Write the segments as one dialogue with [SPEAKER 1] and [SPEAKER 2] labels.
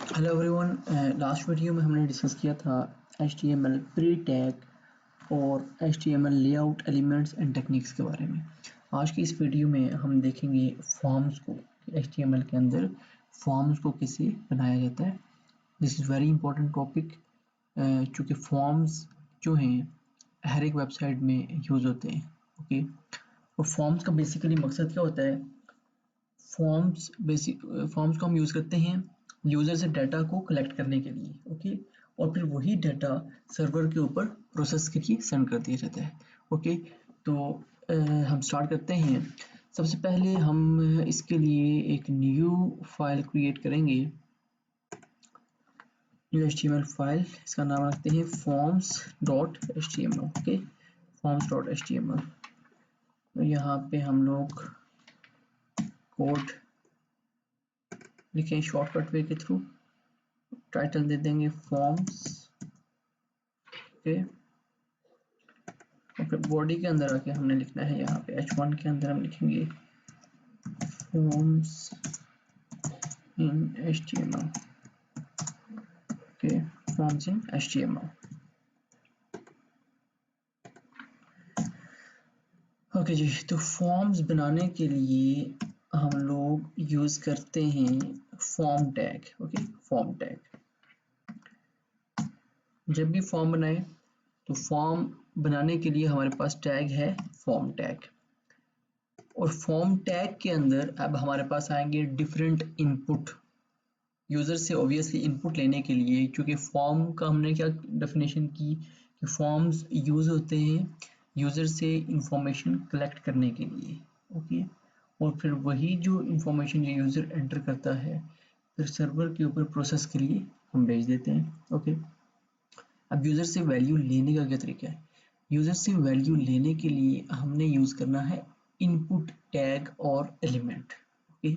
[SPEAKER 1] Hello everyone. Last video में हमने discuss किया था HTML प्री टैग और HTML layout elements and techniques के बारे में। आज की इस वीडियो में हम देखेंगे फॉर्म्स को, HTML के अंदर फॉर्म्स को कैसे बनाया जाता है। This is very important topic, चूँकि फॉर्म्स जो हैं हर एक वेबसाइट में यूज़ होते हैं। ओके, और फॉर्म्स का बेसिकली मकसद क्या होता है? फॉर्म्स को हम यूज़ करते हैं यूज़र से डाटा को कलेक्ट करने के लिए। ओके, और फिर वही डाटा सर्वर के ऊपर प्रोसेस के लिए सेंड कर दिया जाता है। ओके, तो हम स्टार्ट करते हैं। सबसे पहले हम इसके लिए एक न्यू फाइल क्रिएट करेंगे, न्यू HTML फाइल। इसका नाम रखते हैं forms.html। Okay, forms.html। तो यहाँ पे हम लोग कोड लिखें शॉर्टकट वे के थ्रू। टाइटल दे देंगे फॉर्म्स। ओके, और फिर बॉडी के अंदर आके हमने लिखना है, यहाँ पे H1 के अंदर हम लिखेंगे forms in HTML। Okay, forms in HTML। Okay जी, तो फॉर्म्स बनाने के लिए हम लोग यूज करते हैं form tag. Okay, form tag. जब भी फॉर्म बनाए तो फॉर्म बनाने के लिए हमारे पास टैग है फॉर्म टैग, और फॉर्म टैग के अंदर अब हमारे पास आएंगे डिफरेंट इनपुट। यूज़र से ऑब्वियसली इनपुट लेने के लिए, क्योंकि फॉर्म का हमने क्या डेफिनेशन की कि फॉर्म्स यूज़ होते हैं यूज़र से इंफॉर्मेशन कलेक्ट करने के लिए। ओके, और फिर वही जो इंफॉर्मेशन जो यूज़र एंटर करता है फिर सर्वर के ऊपर प्रोसेस के लिए हम भेज देते हैं। ओके, अब यूज़र से वैल्यू लेने का क्या तरीका है? यूज़र से वैल्यू लेने के लिए हमने यूज़ करना है इनपुट टैग और एलिमेंट। ओके,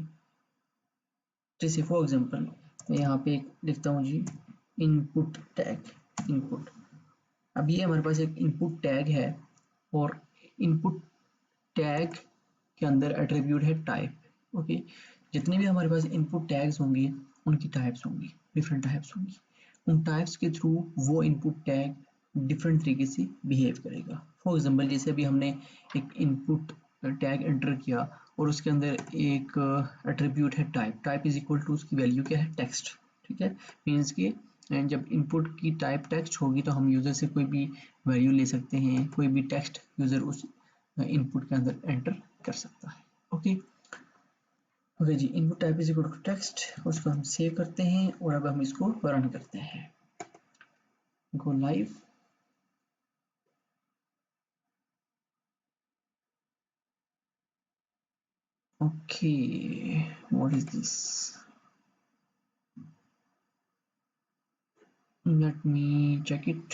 [SPEAKER 1] जैसे फॉर एग्जांपल मैं यहाँ पे एक लिखता हूँ जी इनपुट टैग। इनपुट, अब ये हमारे पास एक इनपुट टैग है, और इनपुट टैग के अंदर एट्रीब्यूट है टाइप। ओके, जितने भी हमारे पास इनपुट टैग्स होंगे उनकी टाइप्स होंगी, डिफरेंट टाइप्स होंगी। उन टाइप्स के थ्रू वो इनपुट टैग डिफरेंट तरीके से बिहेव करेगा। फॉर एग्जांपल जैसे अभी हमने एक इनपुट टैग एंटर किया और उसके अंदर एक एट्रीब्यूट है type. Type is equal to उसकी वैल्यू क्या है? टेक्स्ट। ठीक है, मीन्स कि जब इनपुट की टाइप टेक्स्ट होगी तो हम यूज़र से कोई भी वैल्यू ले सकते हैं, कोई भी टेक्स्ट यूज़र उस इनपुट के अंदर एंटर कर सकता है। Okay, okay ji, input type is equal to text, उसको हम सेव करते हैं और अब हम इसको रन करते हैं। Go live. Okay, what is this? Let me check it.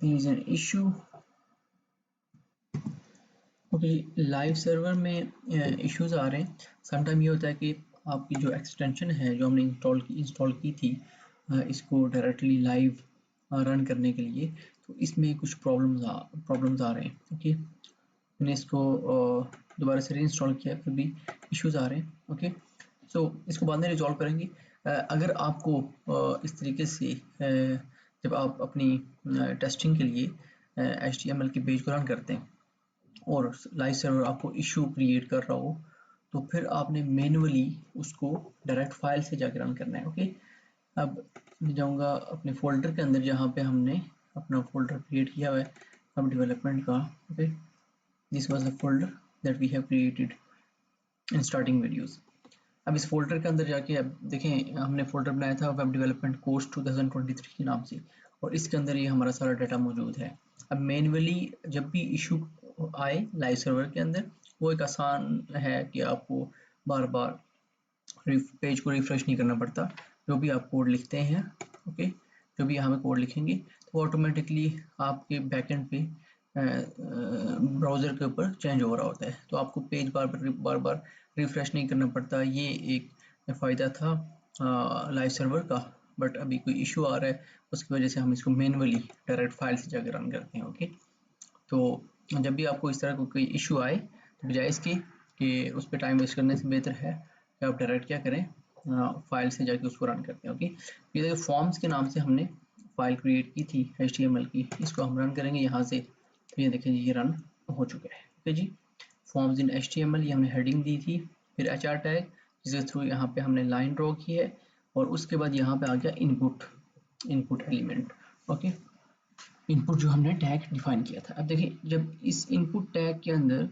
[SPEAKER 1] There is an issue. Okay, live server में इश्यूज आ रहे हैं। समटाइम ये होता है कि आपकी जो एक्सटेंशन है जो हमने इंस्टॉल की थी इसको डायरेक्टली लाइव रन करने के लिए, तो इसमें कुछ प्रॉब्लम्स आ रहे हैं। ओके, मैंने इसको दोबारा से रीइंस्टॉल किया फिर भी इश्यूज आ रहे हैं। ओके, सो इसको बाद में रिजॉल्व करेंगे। अगर आपको इस तरीके से जब आप अपनी टेस्टिंग के लिए HTML के पेज को रन करते हैं और लाइव सर्वर आपको इशू क्रिएट कर रहा हो, तो फिर आपने मैन्युअली उसको डायरेक्ट फाइल से जाकर रन करना है। ओके, अब मैं जाऊँगा अपने फोल्डर के अंदर जहाँ पे हमने अपना फोल्डर क्रिएट किया हुआ है वेब डेवलपमेंट का। Okay, this was the folder that we have created in starting videos. अब इस फोल्डर के अंदर जाके अब देखें हमने फोल्डर बनाया था वेब डेवलपमेंट कोर्स 2023 के नाम से, और इसके अंदर ये हमारा सारा डाटा मौजूद है। अब मैन्युअली जब भी इशू आए लाइव सर्वर के अंदर, वो एक आसान है कि आपको बार बार पेज को रिफ्रेश नहीं करना पड़ता। जो भी आप कोड लिखते हैं, ओके, जो भी यहाँ पे कोड लिखेंगे तो ऑटोमेटिकली आपके बैकएंड पे ब्राउज़र के ऊपर चेंज हो रहा होता है, तो आपको पेज बार बार रिफ्रेश नहीं करना पड़ता। ये एक फ़ायदा था लाइव सर्वर का, बट अभी कोई इशू आ रहा है उसकी वजह से हम इसको मैन्युअली डायरेक्ट फाइल से जाकर रन करते हैं। ओके, तो जब भी आपको इस तरह का कोई इशू आए तो बजाय इसके कि उस पर टाइम वेस्ट करने से बेहतर है कि आप डायरेक्ट क्या करें, फाइल से जाके उसको रन करते हैं। ओके, ये देखिए फॉर्म्स के नाम से हमने फाइल क्रिएट की थी HTML की, इसको हम रन करेंगे यहाँ से, तो ये देखिए ये रन हो चुका है। Okay ji, forms in HTML, ये हमने हेडिंग दी थी, फिर HR टैग जिसके थ्रू यहाँ पे हमने लाइन ड्रॉ की है, और उसके बाद यहाँ पे आ गया इनपुट एलिमेंट। ओके, इनपुट जो हमने टैग डिफाइन किया था। अब देखिए जब इस इनपुट टैग के अंदर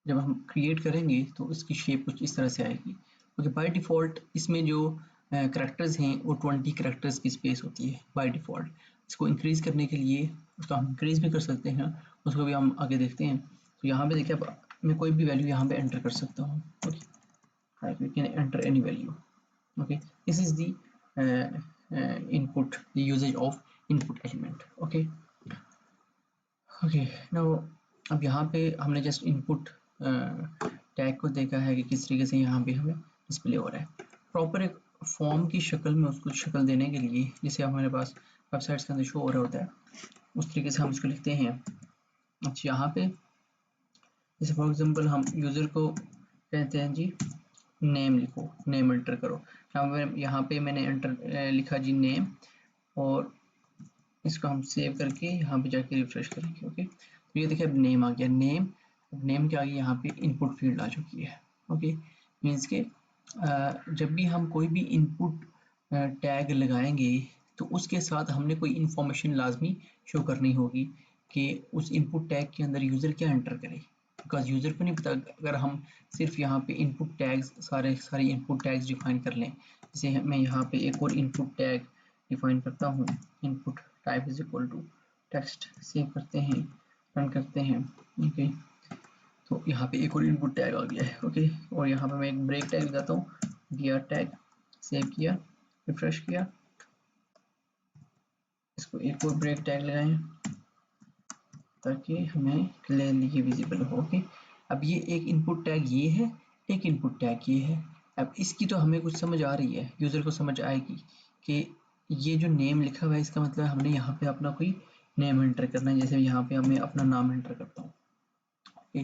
[SPEAKER 1] जब हम क्रिएट करेंगे तो इसकी शेप कुछ इस तरह से आएगी। ओके, बाय डिफ़ॉल्ट इसमें जो करैक्टर्स हैं वो 20 करैक्टर्स की स्पेस होती है बाय डिफ़ॉल्ट। इसको इंक्रीज करने के लिए उसको हम इंक्रीज भी कर सकते हैं, उसको भी हम आगे देखते हैं। तो यहाँ पे देखिए अब मैं कोई भी वैल्यू यहाँ पे एंटर कर सकता हूँ। Okay, we can enter any value. Okay, this is the input, the usage of input element. Okay okay, now अब यहाँ पे हमने जस्ट इनपुट टैग को देखा है कि किस तरीके से यहाँ पे हमें डिस्प्ले हो रहा है। प्रॉपर एक फॉर्म की शक्ल में उसको शक्ल देने के लिए, जैसे हमारे पास वेबसाइट्स के अंदर शो हो रहा होता है, उस तरीके से हम इसको लिखते हैं। अच्छा, यहाँ पे जैसे फॉर एग्जांपल हम यूज़र को कहते हैं जी नेम लिखो, नेम एंटर करो। यहाँ पे मैंने एंटर लिखा जी नेम, और इसको हम सेव करके यहाँ पे जाके रिफ्रेश करेंगे। ओके, तो ये देखिए अब नेम आ गया। नेम के आगे यहाँ पे इनपुट फील्ड आ चुकी है। ओके, मीन्स के जब भी हम कोई भी इनपुट टैग लगाएंगे तो उसके साथ हमने कोई इंफॉर्मेशन लाजमी शो करनी होगी कि उस इनपुट टैग के अंदर यूज़र क्या एंटर करे, बिकॉज यूज़र को नहीं पता। अगर हम सिर्फ यहाँ पे इनपुट टैग्स सारे इनपुट टैग्स डिफाइन कर लें, जैसे मैं यहाँ पे एक और इनपुट टैग डिफाइन करता हूँ, input type is equal to text, save करते हैं, रन करते हैं। ओके, तो यहाँ पे एक और इनपुट टैग आ गया है। ओके, और यहाँ पे मैं एक ब्रेक टैग लगाता हूँ, दिया टैग, सेव किया, रिफ्रेश किया, इसको एक और ब्रेक टैग लगाएं ताकि हमें क्लियरली ये विजिबल हो। ओके, अब ये एक इनपुट टैग ये है, एक इनपुट टैग ये है। अब इसकी तो हमें कुछ समझ आ रही है, यूज़र को समझ आएगी कि ये जो नेम लिखा हुआ है इसका मतलब हमने यहाँ पे अपना कोई नेम एंटर करना है। जैसे यहाँ पे मैं अपना नाम एंटर करता हूँ। ओके,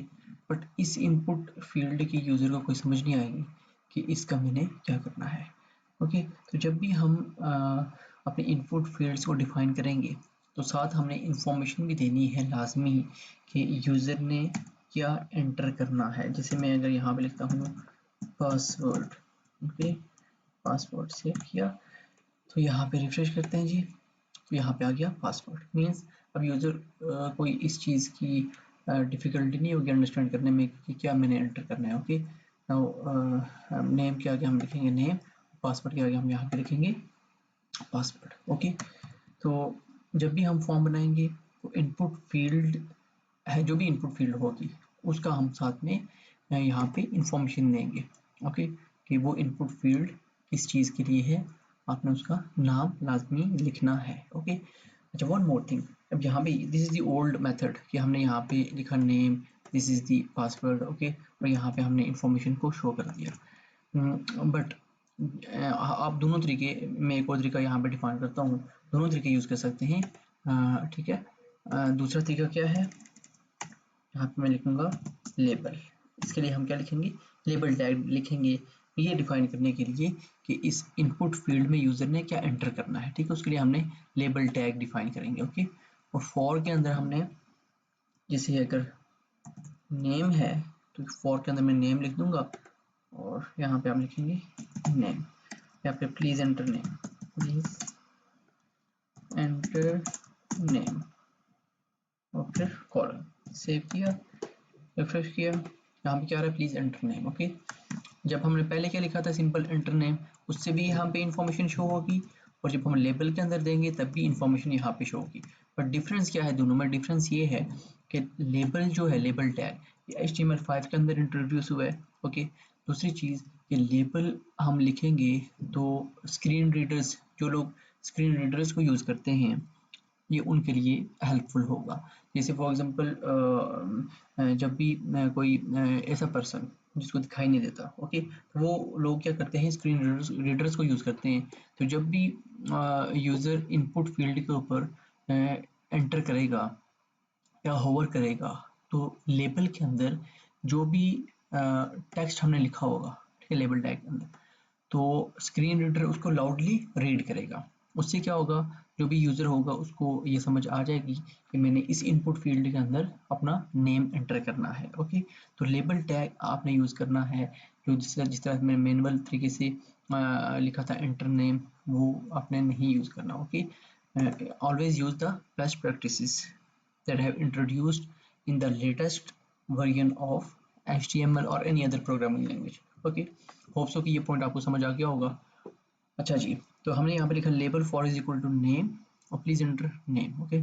[SPEAKER 1] बट इस इनपुट फील्ड की यूज़र को कोई समझ नहीं आएगी कि इसका मैंने क्या करना है। ओके, तो जब भी हम अपने इनपुट फील्ड्स को डिफाइन करेंगे तो साथ हमने इंफॉर्मेशन भी देनी है लाजमी कि यूज़र ने क्या एंटर करना है। जैसे मैं अगर यहाँ पे लिखता हूँ पासवर्ड, ओके, पासवर्ड सेव किया, तो यहाँ पे रिफ्रेश करते हैं जी, तो यहाँ पे आ गया पासवर्ड। मीन्स अब यूज़र कोई इस चीज़ की डिफ़िकल्टी नहीं होगी अंडरस्टैंड करने में कि क्या मैंने एंटर करना है। ओके, नाउ नेम के आगे हम लिखेंगे नेम, पासवर्ड के आगे हम यहाँ पे लिखेंगे पासवर्ड। ओके, तो जब भी हम फॉर्म बनाएंगे तो इनपुट फील्ड है, जो भी इनपुट फील्ड होगी उसका हम साथ में यहाँ पे इंफॉर्मेशन देंगे। ओके, कि वो इनपुट फील्ड किस चीज़ के लिए है, आपने उसका नाम लाजमी लिखना है। ओके, अच्छा, वन मोर थिंग, अब यहाँ पे this is the old method कि हमने यहाँ पे लिखा name, this is the password. Okay, और यहाँ पे हमने इंफॉर्मेशन को शो कर दिया। बट आप दोनों तरीके, मैं एक और तरीका यहाँ पे डिफाइन करता हूँ, दोनों तरीके यूज़ कर सकते हैं। ठीक है, दूसरा तरीका क्या है, यहाँ पे मैं लिखूंगा लेबल। इसके लिए हम क्या लिखेंगे, लेबल टैग लिखेंगे, ये डिफाइन करने के लिए कि इस इनपुट फील्ड में यूज़र ने क्या एंटर करना है। ठीक है, उसके लिए हमने लेबल टैग डिफाइन करेंगे। ओके, और फॉर के अंदर हमने, जैसे अगर नेम है तो फॉर के अंदर मैं नेम लिख दूंगा, और यहाँ पे हम लिखेंगे नेम, यहाँ पे please enter name, please enter name, और फिर कॉलम, सेव किया, रिफ्रेश किया, यहाँ पे क्या आ रहा है, प्लीज एंटर नेम। ओके, जब हमने पहले क्या लिखा था, सिंपल एंटर नेम, उससे भी यहाँ पे इंफॉर्मेशन शो होगी, और जब हम लेबल के अंदर देंगे तब भी इंफॉर्मेशन यहाँ पे शो होगी। बट डिफरेंस क्या है दोनों में, डिफरेंस ये है कि लेबल जो है, लेबल टैग, ये HTML5 के अंदर इंट्रोड्यूस हुआ है। ओके, दूसरी चीज़ कि लेबल हम लिखेंगे तो स्क्रीन रीडर्स, जो लोग स्क्रीन रीडर्स को यूज़ करते हैं, ये उनके लिए हेल्पफुल होगा। जैसे फॉर एग्जांपल जब भी कोई ऐसा पर्सन जिसको दिखाई नहीं देता, ओके, तो वो लोग क्या करते हैं, स्क्रीन रीडर्स को यूज़ करते हैं। तो जब भी यूज़र इनपुट फील्ड के ऊपर एंटर करेगा या होवर करेगा, तो लेबल के अंदर जो भी टेक्स्ट हमने लिखा होगा, लेबल टैग के अंदर, तो स्क्रीन रीडर उसको लाउडली रीड करेगा। उससे क्या होगा, जो भी यूज़र होगा उसको ये समझ आ जाएगी कि मैंने इस इनपुट फील्ड के अंदर अपना नेम एंटर करना है। ओके, तो लेबल टैग आपने यूज़ करना है जो जिस तरह मैंने मैनुअल तरीके से लिखा था एंटर नेम, वो आपने नहीं यूज़ करना। Okay, always use the best practices that have introduced in the latest version of HTML or any other programming language. Okay, hope so कि ये पॉइंट आपको समझ आ गया होगा। अच्छा जी, तो हमने यहाँ पे लिखा label for is equal to name और प्लीज एंटर नेम। ओके,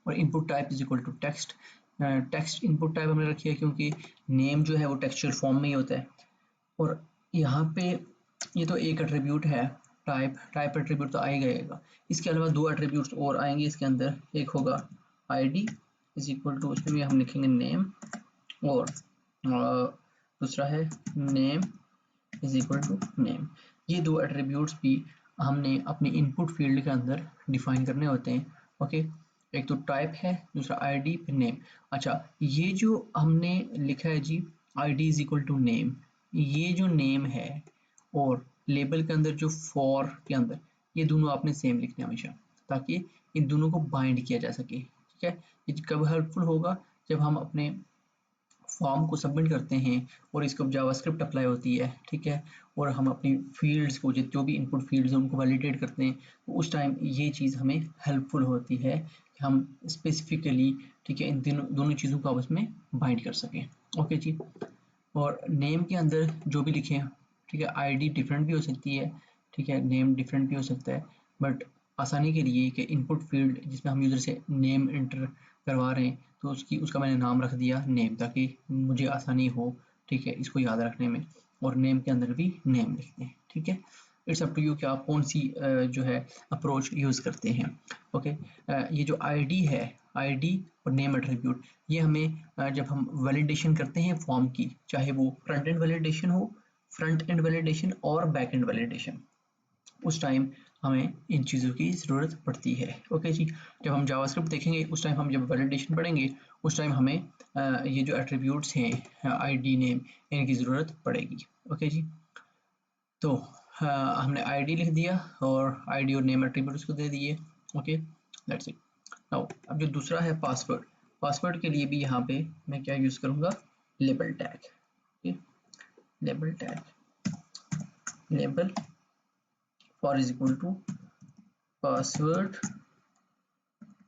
[SPEAKER 1] और input type is equal to text. Text input type हमने रखी है क्योंकि नेम जो है वो टेक्सचुअल फॉर्म में ही होता है। और यहाँ पे ये तो एक एट्रीब्यूट है, टाइप एट्रीब्यूट तो आ ही गएगा। इसके अलावा दो एट्रीब्यूट्स और आएंगे इसके अंदर, एक होगा id इज इक्वल टू, उसमें भी हम लिखेंगे नेम, और दूसरा है name is equal to name. ये दो एट्रीब्यूट्स भी हमने अपने इनपुट फील्ड के अंदर डिफाइन करने होते हैं। ओके, एक तो टाइप है, दूसरा id फिर नेम। अच्छा, ये जो हमने लिखा है ji id is equal to name, ये जो नेम है और लेबल के अंदर जो फॉर के अंदर, ये दोनों आपने सेम लिखने हमेशा, ताकि इन दोनों को बाइंड किया जा सके। ठीक है, ये कब हेल्पफुल होगा, जब हम अपने फॉर्म को सबमिट करते हैं और इसको जावास्क्रिप्ट अप्लाई होती है। ठीक है, और हम अपनी फील्ड्स को जो भी इनपुट फील्ड्स हैं उनको वैलिडेट करते हैं, तो उस टाइम ये चीज़ हमें हेल्पफुल होती है कि हम स्पेसिफिकली, ठीक है, इन दोनों चीज़ों को आपस में बाइंड कर सकें। ओके जी, और नेम के अंदर जो भी लिखें, ठीक है, आईडी डिफरेंट भी हो सकती है, ठीक है, नेम डिफरेंट भी हो सकता है, बट आसानी के लिए कि इनपुट फील्ड जिसमें हम यूज़र से नेम एंटर करवा रहे हैं, तो उसका मैंने नाम रख दिया नेम, ताकि मुझे आसानी हो, ठीक है, इसको याद रखने में। और नेम के अंदर भी नेम लिखते हैं। ठीक है, इट्स अप टू यू कि आप कौन सी जो है अप्रोच यूज़ करते हैं। ओके, ये जो आईडी है, आईडी और नेम एट्रीब्यूट, ये हमें जब हम वैलिडेशन करते हैं फॉर्म की, चाहे वो फ्रंट एंड वैलिडेशन हो, फ्रंट एंड वैलिडेशन और बैक एंड वैलिडेशन, उस टाइम हमें इन चीज़ों की ज़रूरत पड़ती है। ओके जी, जब हम जावास्क्रिप्ट देखेंगे उस टाइम हम जब वैलिडेशन पढ़ेंगे उस टाइम हमें ये जो एट्रीब्यूट्स हैं आईडी नेम, इनकी ज़रूरत पड़ेगी। ओके जी, तो हमने आईडी लिख दिया और आईडी और नेम एट्रीब्यूट्स को दे दिए। Okay, that's it. नाउ अब जो दूसरा है पासवर्ड, पासवर्ड के लिए भी यहाँ पे मैं क्या यूज़ करूँगा, label tag. Okay, label tag, label for is equal to password,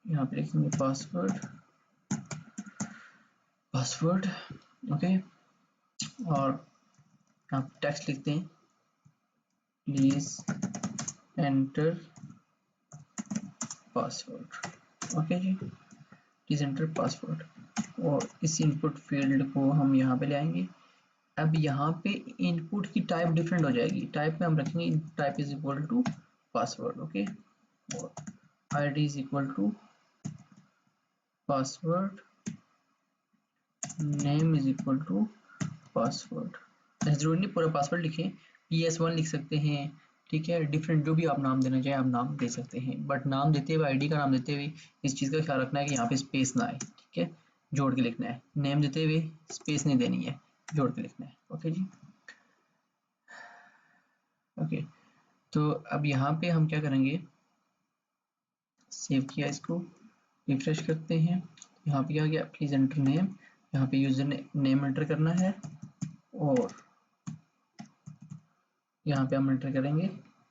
[SPEAKER 1] यहाँ पे लिखेंगे पासवर्ड, पासवर्ड। ओके, और यहाँ पे टेक्स्ट लिखते हैं please enter password. Okay ji, please enter password, और इस इनपुट फील्ड को हम यहाँ पे ले आएंगे। अब यहाँ पे इनपुट की टाइप डिफरेंट हो जाएगी, टाइप में हम रखेंगे type is equal to password. Okay, और ID is equal to password, name is equal to password. जरूरी नहीं पूरा पासवर्ड लिखें, PS1 लिख सकते हैं। ठीक है, डिफरेंट जो भी आप नाम देना चाहें आप नाम दे सकते हैं, बट नाम देते हुए आईडी का नाम देते हुए इस चीज़ का ख्याल रखना है कि यहाँ पे स्पेस ना आए। ठीक है, जोड़ के लिखना है, नेम देते हुए स्पेस नहीं देनी है, जोड़ के लिखना है। ओके जी, ओके, तो अब यहाँ पे हम क्या करेंगे, सेव किया, इसको रिफ्रेश करते हैं। यहाँ पे क्या गया, प्लीज एंटर नेम, यहाँ पे यूजर ने नेम एंटर करना है और यहाँ पे हम एंटर करेंगे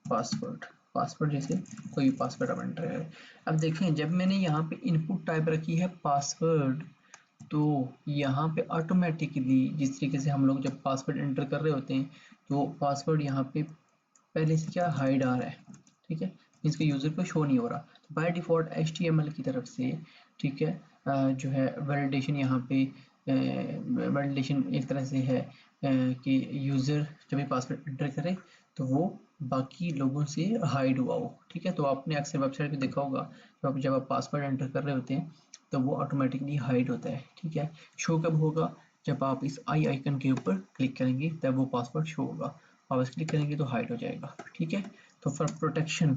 [SPEAKER 1] पासवर्ड, पासवर्ड जैसे कोई भी पासवर्ड आप एंटर करें। अब देखें जब मैंने यहाँ पे इनपुट टाइप रखी है पासवर्ड, तो यहाँ पे ऑटोमेटिकली जिस तरीके से हम लोग जब पासवर्ड एंटर कर रहे होते हैं तो पासवर्ड यहाँ पे पहले से क्या हाइड आ रहा है। ठीक है, इसके यूज़र को शो नहीं हो रहा, तो बाय डिफ़ॉल्ट HTML की तरफ से, ठीक है, जो है वैलिडेशन यहाँ पे वैलिडेशन एक तरह से है कि यूज़र जब भी पासवर्ड एंटर करे तो वो बाकी लोगों से हाइड हुआ हो। ठीक है, तो आपने अक्सर वेबसाइट पे देखा होगा जब आप पासवर्ड एंटर कर रहे होते हैं तो वो ऑटोमेटिकली हाइड होता है। ठीक है, शो कब होगा, जब आप इस आई आइकन के ऊपर क्लिक करेंगे तब वो पासवर्ड शो होगा, आप इस क्लिक करेंगे तो हाइड हो जाएगा। ठीक है, तो फॉर प्रोटेक्शन,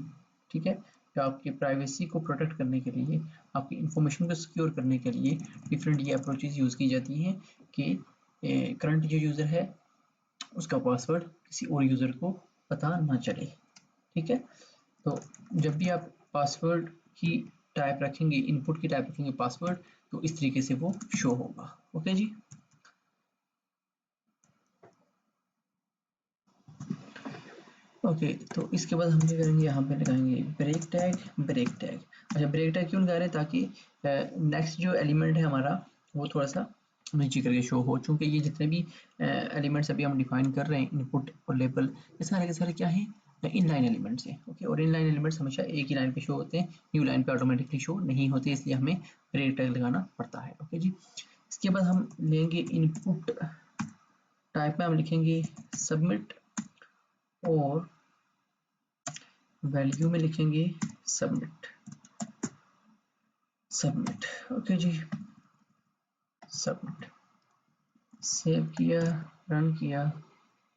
[SPEAKER 1] ठीक है, तो आपकी प्राइवेसी को प्रोटेक्ट करने के लिए, आपकी इंफॉर्मेशन को सिक्योर करने के लिए डिफरेंट ये अप्रोचेज यूज़ की जाती हैं कि करंट जो यूज़र है उसका पासवर्ड किसी और यूज़र को पता ना चले। ठीक है, तो जब भी आप पासवर्ड की टाइप रखेंगे, इनपुट की टाइप रखेंगे पासवर्ड, तो इस तरीके से वो शो होगा। ओके जी। ओके, तो इसके बाद हम क्या करेंगे, यहाँ पे लगाएंगे ब्रेक टैग। ब्रेक टैग, अच्छा ब्रेक टैग क्यों लगा रहे हैं, ताकि नेक्स्ट जो एलिमेंट है हमारा वो थोड़ा सा नीचे करके शो हो, चूंकि ये जितने भी एलिमेंट्स अभी हम डिफाइन कर रहे हैं, इनपुट और लेबल, ये सारे के सारे क्या हैं, इनलाइन एलिमेंट्स हैं। ओके, और इनलाइन एलिमेंट्स हमेशा एक ही लाइन पे शो होते हैं, न्यू लाइन पे ऑटोमेटिकली शो नहीं होते, इसलिए हमें ब्रेक टैग लगाना पड़ता है। ओके जी। इसके बाद हम लेंगे इनपुट टाइप में हम लिखेंगे सबमिट, और वैल्यू में लिखेंगे सबमिट। सबमिट, ओके जी, सबमिट। सेव किया, रन किया,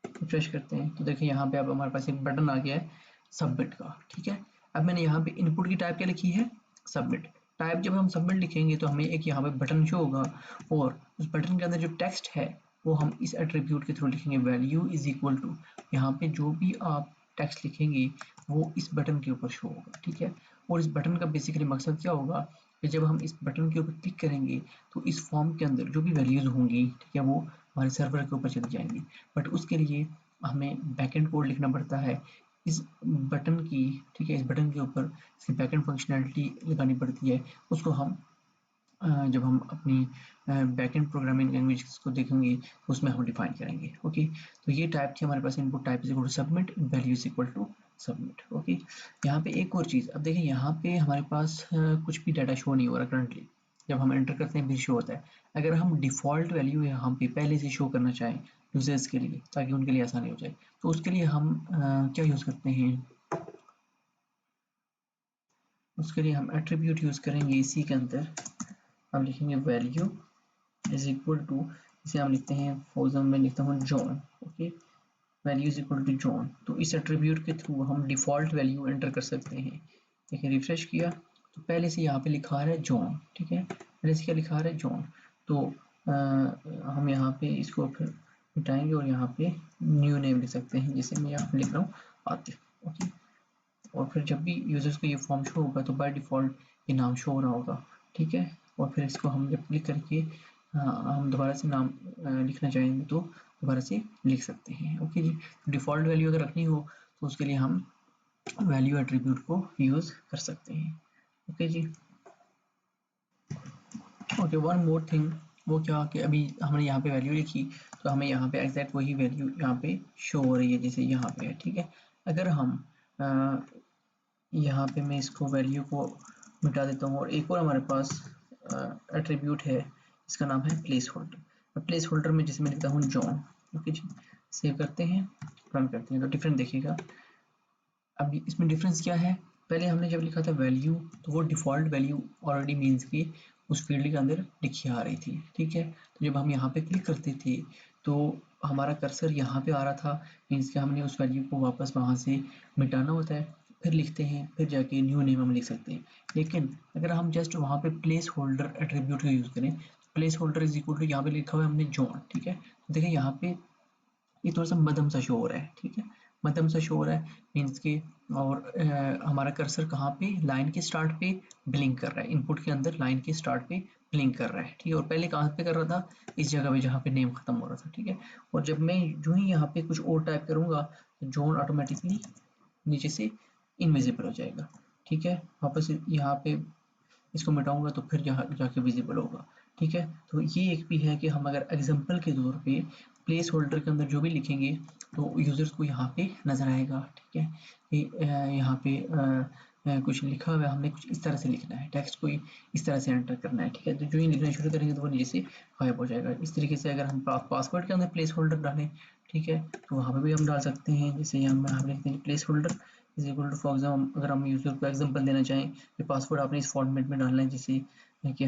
[SPEAKER 1] रिफ्रेश करते हैं, तो देखिए यहाँ पे अब हमारे पास एक बटन आ गया है सबमिट का। ठीक है, अब मैंने यहाँ पे इनपुट की टाइप क्या लिखी है, सबमिट। टाइप जब हम सबमिट लिखेंगे तो हमें एक यहाँ पे बटन शो होगा, और उस बटन के अंदर जो टेक्स्ट है वो हम इस एट्रीब्यूट के थ्रू लिखेंगे, वैल्यू इज इक्वल टू, यहाँ पे जो भी आप टेक्स्ट लिखेंगे वो इस बटन के ऊपर शो होगा। ठीक है, और इस बटन का बेसिकली मकसद क्या होगा कि जब हम इस बटन के ऊपर क्लिक करेंगे तो इस फॉर्म के अंदर जो भी वैल्यूज होंगी, ठीक है, वो हमारे सर्वर के ऊपर चली जाएंगी। बट उसके लिए हमें बैकएंड कोड लिखना पड़ता है इस बटन की। ठीक है, इस बटन के ऊपर इसकी बैकएंड फंक्शनैलिटी लगानी पड़ती है, उसको हम जब हम अपनी बैकएंड प्रोग्रामिंग लैंग्वेज को देखेंगे तो उसमें हम डिफाइन करेंगे। ओके, तो ये टाइप थी हमारे पास, input type is equal to submit, value is equal to submit. Okay, यहाँ पे एक और चीज़, अब देखिए यहाँ पे हमारे पास कुछ भी डाटा शो नहीं हो रहा करंटली, जब हम एंटर करते हैं भी शो होता है। अगर हम डिफ़ॉल्ट वैल्यू यहाँ पे पहले से शो करना चाहें यूजर्स के लिए, ताकि उनके लिए आसानी हो जाए, तो उसके लिए हम क्या यूज़ करते हैं, उसके लिए हम एट्रीब्यूट यूज़ करेंगे। इसी के अंदर हम लिखेंगे वैल्यू इज इक्वल टू, इसे हम लिखते हैं फॉर में लिखता हूँ John. Okay, value is equal to John, तो इस एट्रीब्यूट के थ्रू हम डिफ़ॉल्ट वैल्यू एंटर कर सकते हैं। देखिए रिफ्रेश किया तो पहले से यहाँ पे लिखा आ रहा है जॉन। ठीक है, पहले से क्या लिखा आ रहा है, जॉन। तो हम यहाँ पे इसको फिर मिटाएंगे और यहाँ पे न्यू नेम लिख सकते हैं, जैसे मैं यहाँ पे लिख रहा हूँ आतिफ। ओके, और फिर जब भी यूजर्स को ये फॉर्म शो होगा तो बाय डिफ़ॉल्ट ये नाम शो हो रहा होगा। ठीक है, और फिर इसको हम जब क्लिक करके हम दोबारा से नाम लिखना चाहेंगे तो दोबारा से लिख सकते हैं। ओके जी, डिफ़ॉल्ट वैल्यू अगर रखनी हो तो उसके लिए हम वैल्यू एट्रीब्यूट को यूज़ कर सकते हैं। Okay ji. Okay, one more thing, वो क्या कि अभी हमने यहाँ पे वैल्यू लिखी तो हमें यहाँ पे एग्जैक्ट वही वैल्यू यहाँ पे शो हो रही है जैसे यहाँ पे है। ठीक है, अगर हम यहाँ पे मैं इसको वैल्यू को मिटा देता हूँ, और एक और हमारे पास एट्रीब्यूट है, इसका नाम है प्लेस होल्डर। प्लेस होल्डर में जिसमें लिखता हूँ जॉन। ओके जी, सेव करते हैं, रन करते हैं, तो डिफरेंट देखिएगा। अब इसमें डिफरेंस क्या है, पहले हमने जब लिखा था वैल्यू तो वो डिफ़ॉल्ट वैल्यू ऑलरेडी मीन्स की उस फील्ड के अंदर लिखी आ रही थी। ठीक है, तो जब हम यहाँ पे क्लिक करते थे तो हमारा कर्सर यहाँ पे आ रहा था, मीन्स कि हमने उस वैल्यू को वापस वहाँ से मिटाना होता है, फिर लिखते हैं, फिर जाके न्यू नेम हम लिख सकते हैं। लेकिन अगर हम जस्ट वहाँ पे प्लेस होल्डर एट्रीब्यूट का यूज़ करें, placeholder is equal to, यहाँ पे लिखा हुआ है हमने जॉन। ठीक है, तो देखिए यहाँ पे ये थोड़ा सा मध्यम सा शो हो रहा है। ठीक है, मध्यम सा शो हो रहा है मीन्स के, और हमारा कर्सर कहाँ पे, लाइन के स्टार्ट पे ब्लिंक कर रहा है, इनपुट के अंदर लाइन के स्टार्ट पे ब्लिंक कर रहा है। ठीक है, और पहले कहाँ पे कर रहा था, इस जगह पे जहाँ पे नेम खत्म हो रहा था। ठीक है, और जब मैं जो ही यहाँ पे कुछ और टाइप करूँगा तो जोन ऑटोमेटिकली नीचे से इनविजिबल हो जाएगा। ठीक है, वापस यहाँ पे इसको मिटाऊंगा तो फिर जहाँ जाके विजिबल होगा। ठीक है, तो ये एक भी है कि हम अगर एग्जांपल के तौर पे प्लेस होल्डर के अंदर जो भी लिखेंगे तो यूजर्स को यहाँ पे नजर आएगा। ठीक है, कि यहाँ पे कुछ लिखा हुआ है, हमने कुछ इस तरह से लिखना है, टेक्स्ट को इस तरह से एंटर करना है। ठीक है, तो जो ही लिखना शुरू करेंगे तो वो नीचे से गायब हो जाएगा। इस तरीके से अगर हम पासवर्ड के अंदर प्लेस होल्डर डालें, ठीक है, तो वहाँ पे भी हम डाल सकते हैं, जैसे हम लिखते हैं placeholder is equal to, for example अगर हम यूजर को एग्जाम्पल देना चाहें कि पासवर्ड आपने इस फॉर्मेट में डालना है, जैसे कि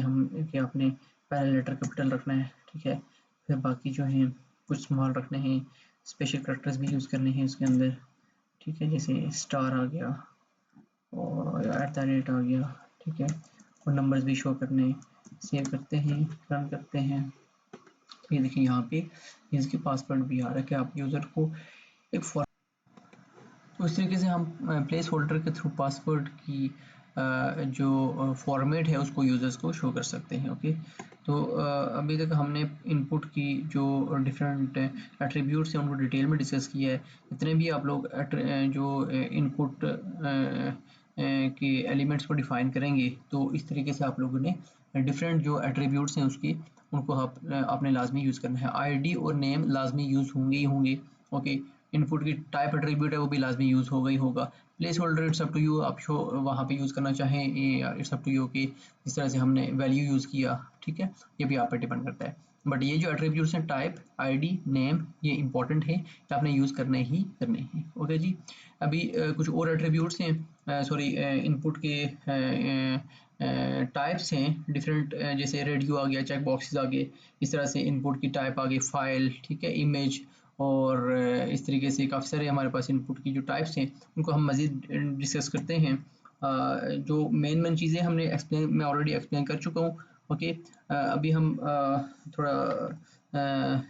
[SPEAKER 1] आपने पहला लेटर कैपिटल रखना है। ठीक है, फिर बाकी जो है कुछ स्मॉल रखने हैं, स्पेशल कैरेक्टर्स भी यूज़ करने हैं उसके अंदर। ठीक है, जैसे स्टार आ गया और @ आ गया। ठीक है, और नंबर्स भी शो करने हैं। सेव करते हैं, रन करते हैं, ये देखिए यहाँ पे इसके पासवर्ड भी आ रहा है कि आप यूज़र को एक तो इस तरीके से हम प्लेस होल्डर के थ्रू पासवर्ड की जो फॉर्मेट है उसको यूज़र्स को शो कर सकते हैं। ओके, तो अभी तक हमने इनपुट की जो डिफरेंट एट्रीब्यूट्स हैं उनको डिटेल में डिस्कस किया है। जितने भी आप लोग जो इनपुट के एलिमेंट्स को डिफाइन करेंगे तो इस तरीके से आप लोगों ने डिफरेंट जो एट्रीब्यूट्स हैं उसके उनको आपने लाजमी यूज़ करना है। आईडी और नेम लाजमी यूज़ होंगे ही होंगे। ओके, इनपुट की टाइप एट्रीब्यूट है वो भी लाजमी यूज़ होगा ही होगा। Placeholder it's up to you, आप शो वहाँ पे यूज़ करना चाहें, इट्स अप टू यू कि जिस तरह से हमने वैल्यू यूज़ किया, ठीक है, ये भी आप पे डिपेंड करता है। बट ये जो एट्रीब्यूट्स हैं टाइप, आईडी, नेम, ये इंपॉर्टेंट है कि आपने यूज़ करने ही करने हैं। ओके जी, अभी कुछ और एट्रीब्यूट्स हैं, सॉरी इनपुट के टाइप्स हैं डिफरेंट, जैसे रेडियो आ गया, चेक बॉक्सेस आ गए, इस तरह से इनपुट की टाइप आ गई, फाइल, ठीक है, इमेज, और इस तरीके से काफ़ी सारे हमारे पास इनपुट की जो टाइप्स हैं उनको हम मज़ीद डिस्कस करते हैं। जो मेन चीज़ें हमने मैं ऑलरेडी एक्सप्लेन कर चुका हूँ। ओके, अभी हम थोड़ा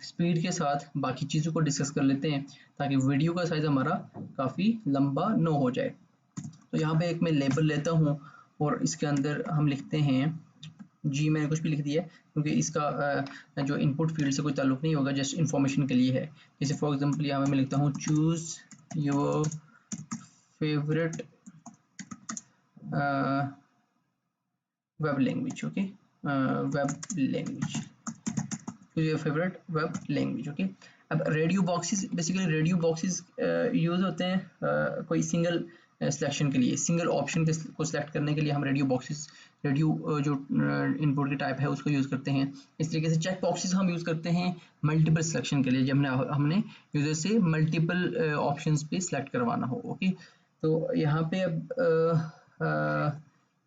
[SPEAKER 1] स्पीड के साथ बाकी चीज़ों को डिस्कस कर लेते हैं ताकि वीडियो का साइज़ हमारा काफ़ी लंबा न हो जाए। तो यहाँ पे एक मैं लेबल लेता हूँ और इसके अंदर हम लिखते हैं जी, मैंने कुछ भी लिख दिया है क्योंकि इसका जो इनपुट फील्ड से कोई ताल्लुक नहीं होगा, जस्ट इन्फॉर्मेशन के लिए है। जैसे फॉर एग्जांपल यहाँ मैं लिखता हूँ choose your favourite web language. Okay, web language, choose your favourite web language. Okay, अब radio boxes, basically radio boxes use होते हैं कोई सिंगल सिलेक्शन के लिए, सिंगल ऑप्शन को सिलेक्ट करने के लिए हम रेडियो बॉक्सेस, रेडियो जो इनपुट की टाइप है उसको यूज़ करते हैं। इस तरीके से चेक बॉक्सेस हम यूज़ करते हैं मल्टीपल सिलेक्शन के लिए, जब हमने यूज़र से मल्टीपल ऑप्शंस पे सिलेक्ट करवाना हो। ओके, तो यहाँ पे अब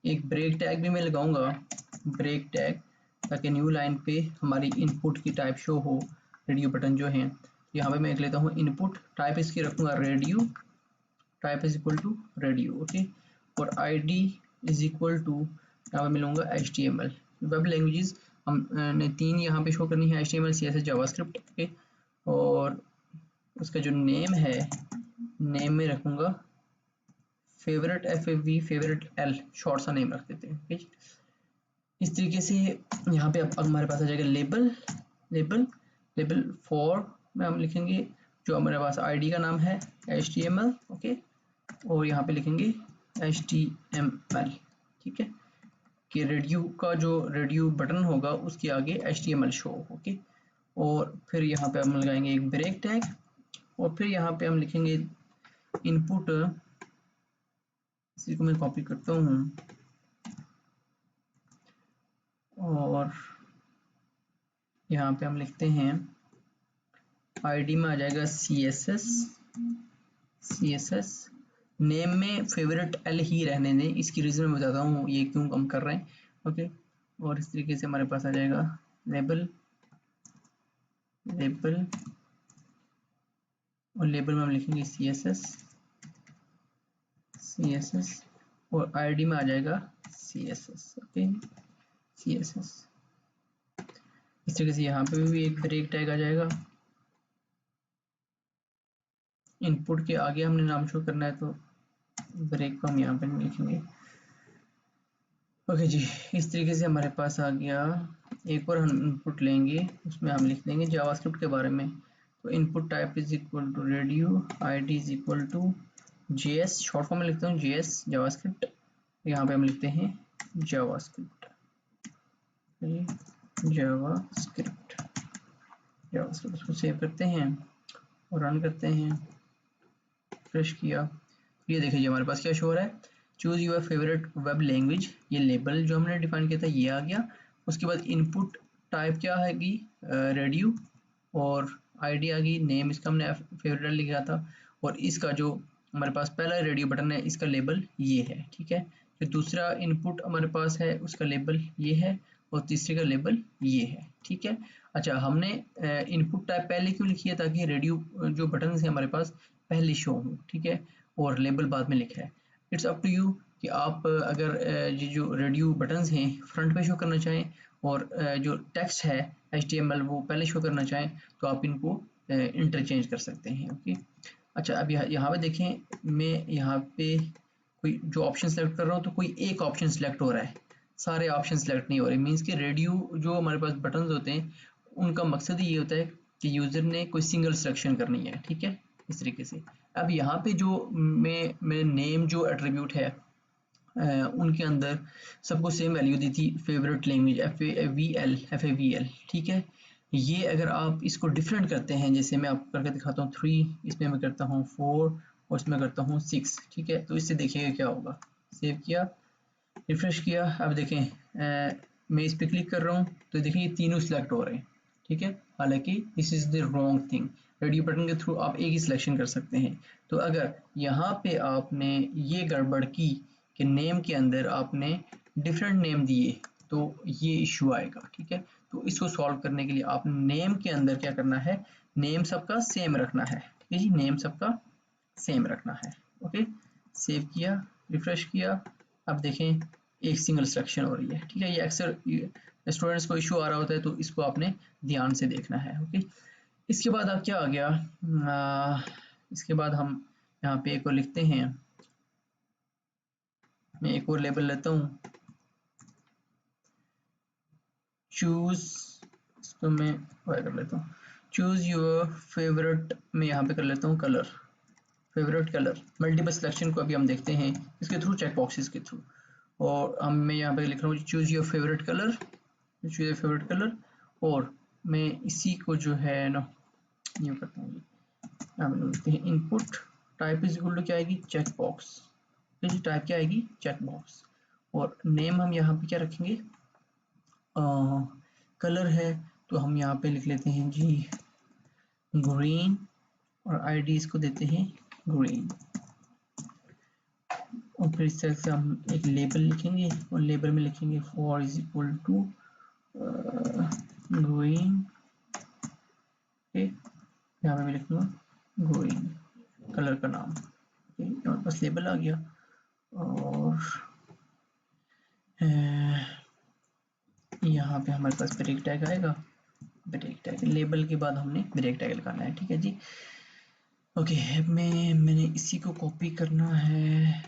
[SPEAKER 1] एक ब्रेक टैग भी मैं लगाऊंगा, ब्रेक टैग, ताकि न्यू लाइन पे हमारी इनपुट की टाइप शो हो। रेडियो बटन जो है यहाँ पे मैं एक लेता हूँ इनपुट टाइप, इसकी रखूँगा radio, type is equal to radio. Okay, और आईडी इज इक्वल टू यहाँ पे मिलूंगा HTML। वेब लैंग्वेजेस हमने 3 यहाँ पे शो करनी है, HTML, CSS, जावास्क्रिप्ट। ओके, और उसका जो नेम है, नेम में रखूँगा favourite, FAV, favourite L, short सा नेम रख देते हैं। ठीक, इस तरीके से यहाँ पे अब हमारे पास आ जाएगा लेबल, लेबल, लेबल फॉर में हम लिखेंगे जो हमारे पास आईडी का नाम है HTML। ओके, और यहाँ पे लिखेंगे HTML, ठीक है, कि रेडियो का जो रेडियो बटन होगा उसके आगे HTML शो। ओके, और फिर यहाँ पे हम लगाएंगे एक ब्रेक टैग, और फिर यहाँ पे हम लिखेंगे इनपुट, इसी को मैं कॉपी करता हूँ, और यहाँ पे हम लिखते हैं आईडी में आ जाएगा CSS, नेम में फेवरेट L ही रहने दें, इसकी रीज़न मैं बताता हूँ ये क्यों हम कर रहे हैं। ओके, और इस तरीके से हमारे पास आ जाएगा लेबल, लेबल, और लेबल में हम लिखेंगे CSS, और आईडी में आ जाएगा CSS। ओके, CSS, इस तरीके से यहाँ पे भी एक ब्रेक टैग आ जाएगा। इनपुट के आगे हमने नाम शो करना है तो ब्रेक को हम यहाँ पे लिखेंगे। ओके जी, इस तरीके से हमारे पास आ गया। एक और हम इनपुट लेंगे, उसमें हम लिख देंगे जावास्क्रिप्ट के बारे में। तो input type is equal to radio, ID is equal to JS, short form में लिखता हूँ JS, जावास्क्रिप्ट। यहाँ पे हम लिखते हैं जावास्क्रिप्ट, जावास्क्रिप्ट, जावास्क्रिप्ट, उसको सेव करते हैं और रन करते हैं। फ्रेश किया, ये देखिए जी हमारे पास क्या शो हो रहा है, choose your favourite web language. ये लेबल जो हमने डिफाइन किया था ये आ गया। उसके बाद इनपुट टाइप क्या आएगी, रेडियो, और आईडी आ गई, नेम इसका हमने फेवरेट लिखा था, और इसका जो हमारे पास पहला रेडियो बटन है इसका लेबल ये है। ठीक है, जो दूसरा इनपुट हमारे पास है उसका लेबल ये है, और तीसरे का लेबल ये है। ठीक है, अच्छा, हमने इनपुट टाइप पहले क्यों लिखी है, ताकि रेडियो जो बटन है हमारे पास पहले शो हो। ठीक है, और लेबल बाद में लिखा है। इट्स अप टू यू कि आप अगर ये जो रेडियो बटन्स हैं फ्रंट पे शो करना चाहें और जो टेक्स्ट है HTML वो पहले शो करना चाहें तो आप इनको इंटरचेंज कर सकते हैं। ओके, अच्छा अब यहाँ पे देखें, मैं यहाँ पे कोई जो ऑप्शन सेलेक्ट कर रहा हूँ तो कोई एक ऑप्शन सेलेक्ट हो रहा है, सारे ऑप्शन सेलेक्ट नहीं हो रहे। मीन्स कि रेडियो जो हमारे पास बटन्स होते हैं उनका मकसद ये होता है कि यूज़र ने कोई सिंगल सिलेक्शन करनी है, ठीक है, इस तरीके से। अब यहाँ पे जो मैं नेम जो एट्रीब्यूट है उनके अंदर सबको सेम वैल्यू दी थी, फेवरेट लैंग्वेज FAVL, ठीक है। ये अगर आप इसको डिफरेंट करते हैं, जैसे मैं आपको करके दिखाता हूँ 3, इसमें मैं करता हूँ 4 और इसमें करता हूँ 6, ठीक है, तो इससे देखिएगा क्या होगा। सेव किया, रिफ्रेश किया, अब देखें मैं इस पर क्लिक कर रहा हूँ तो देखें ये तीनों सिलेक्ट हो रहे हैं, ठीक है। हालांकि this is the wrong thing, radio button के थ्रू आप एक ही सिलेक्शन कर सकते हैं। तो अगर यहाँ पे आपने ये गड़बड़ की कि नेम के अंदर आपने डिफरेंट नेम दिए तो ये इशू आएगा, ठीक है। तो इसको सॉल्व करने के लिए आप नेम के अंदर क्या करना है, नेम सबका सेम रखना है, ठीक है जी, नेम सबका सेम रखना है। ओके, सेव किया, रिफ्रेश किया, अब देखें एक सिंगल सिलेक्शन हो रही है, ठीक है। ये अक्सर स्टूडेंट्स को इशू आ रहा होता है, तो इसको आपने ध्यान से देखना है। ओके, इसके बाद अब क्या आ गया, इसके बाद हम यहाँ पे एक और लिखते हैं, मैं एक और लेबल लेता हूँ, चूज, इसको मैं कर लेता हूँ, चूज योर फेवरेट, मैं यहाँ पे कर लेता हूँ colour, favourite colour. Multiple selection को अभी हम देखते हैं इसके थ्रू, चेक बॉक्सेस के थ्रू। और हम मैं यहाँ पे लिख रहा हूँ choose your favourite colour, choose your favourite colour, और मैं इसी को जो है ना ये करता हूँ, यहाँ पे लिखते हैं input type is equal to क्या आएगी, चेक बॉक्स, जी टाइप क्या आएगी, चेक बॉक्स। और नेम हम यहाँ पे क्या रखेंगे, कलर है तो हम यहाँ पे लिख लेते हैं जी ग्रीन, और आईडी इसको देते हैं ग्रीन। और फिर इस तरह से हम एक लेबल लिखेंगे और लेबल में लिखेंगे for is equal to green, यहाँ पे मैं लिखूंगा ग्रीन कलर का नाम, हमारे पास लेबल आ गया। और यहाँ पे हमारे पास ब्रेक टैग आएगा, ब्रेक टैग लेबल के बाद हमने ब्रेक टैग लगाना है, ठीक है जी। ओके, मैंने इसी को कॉपी करना है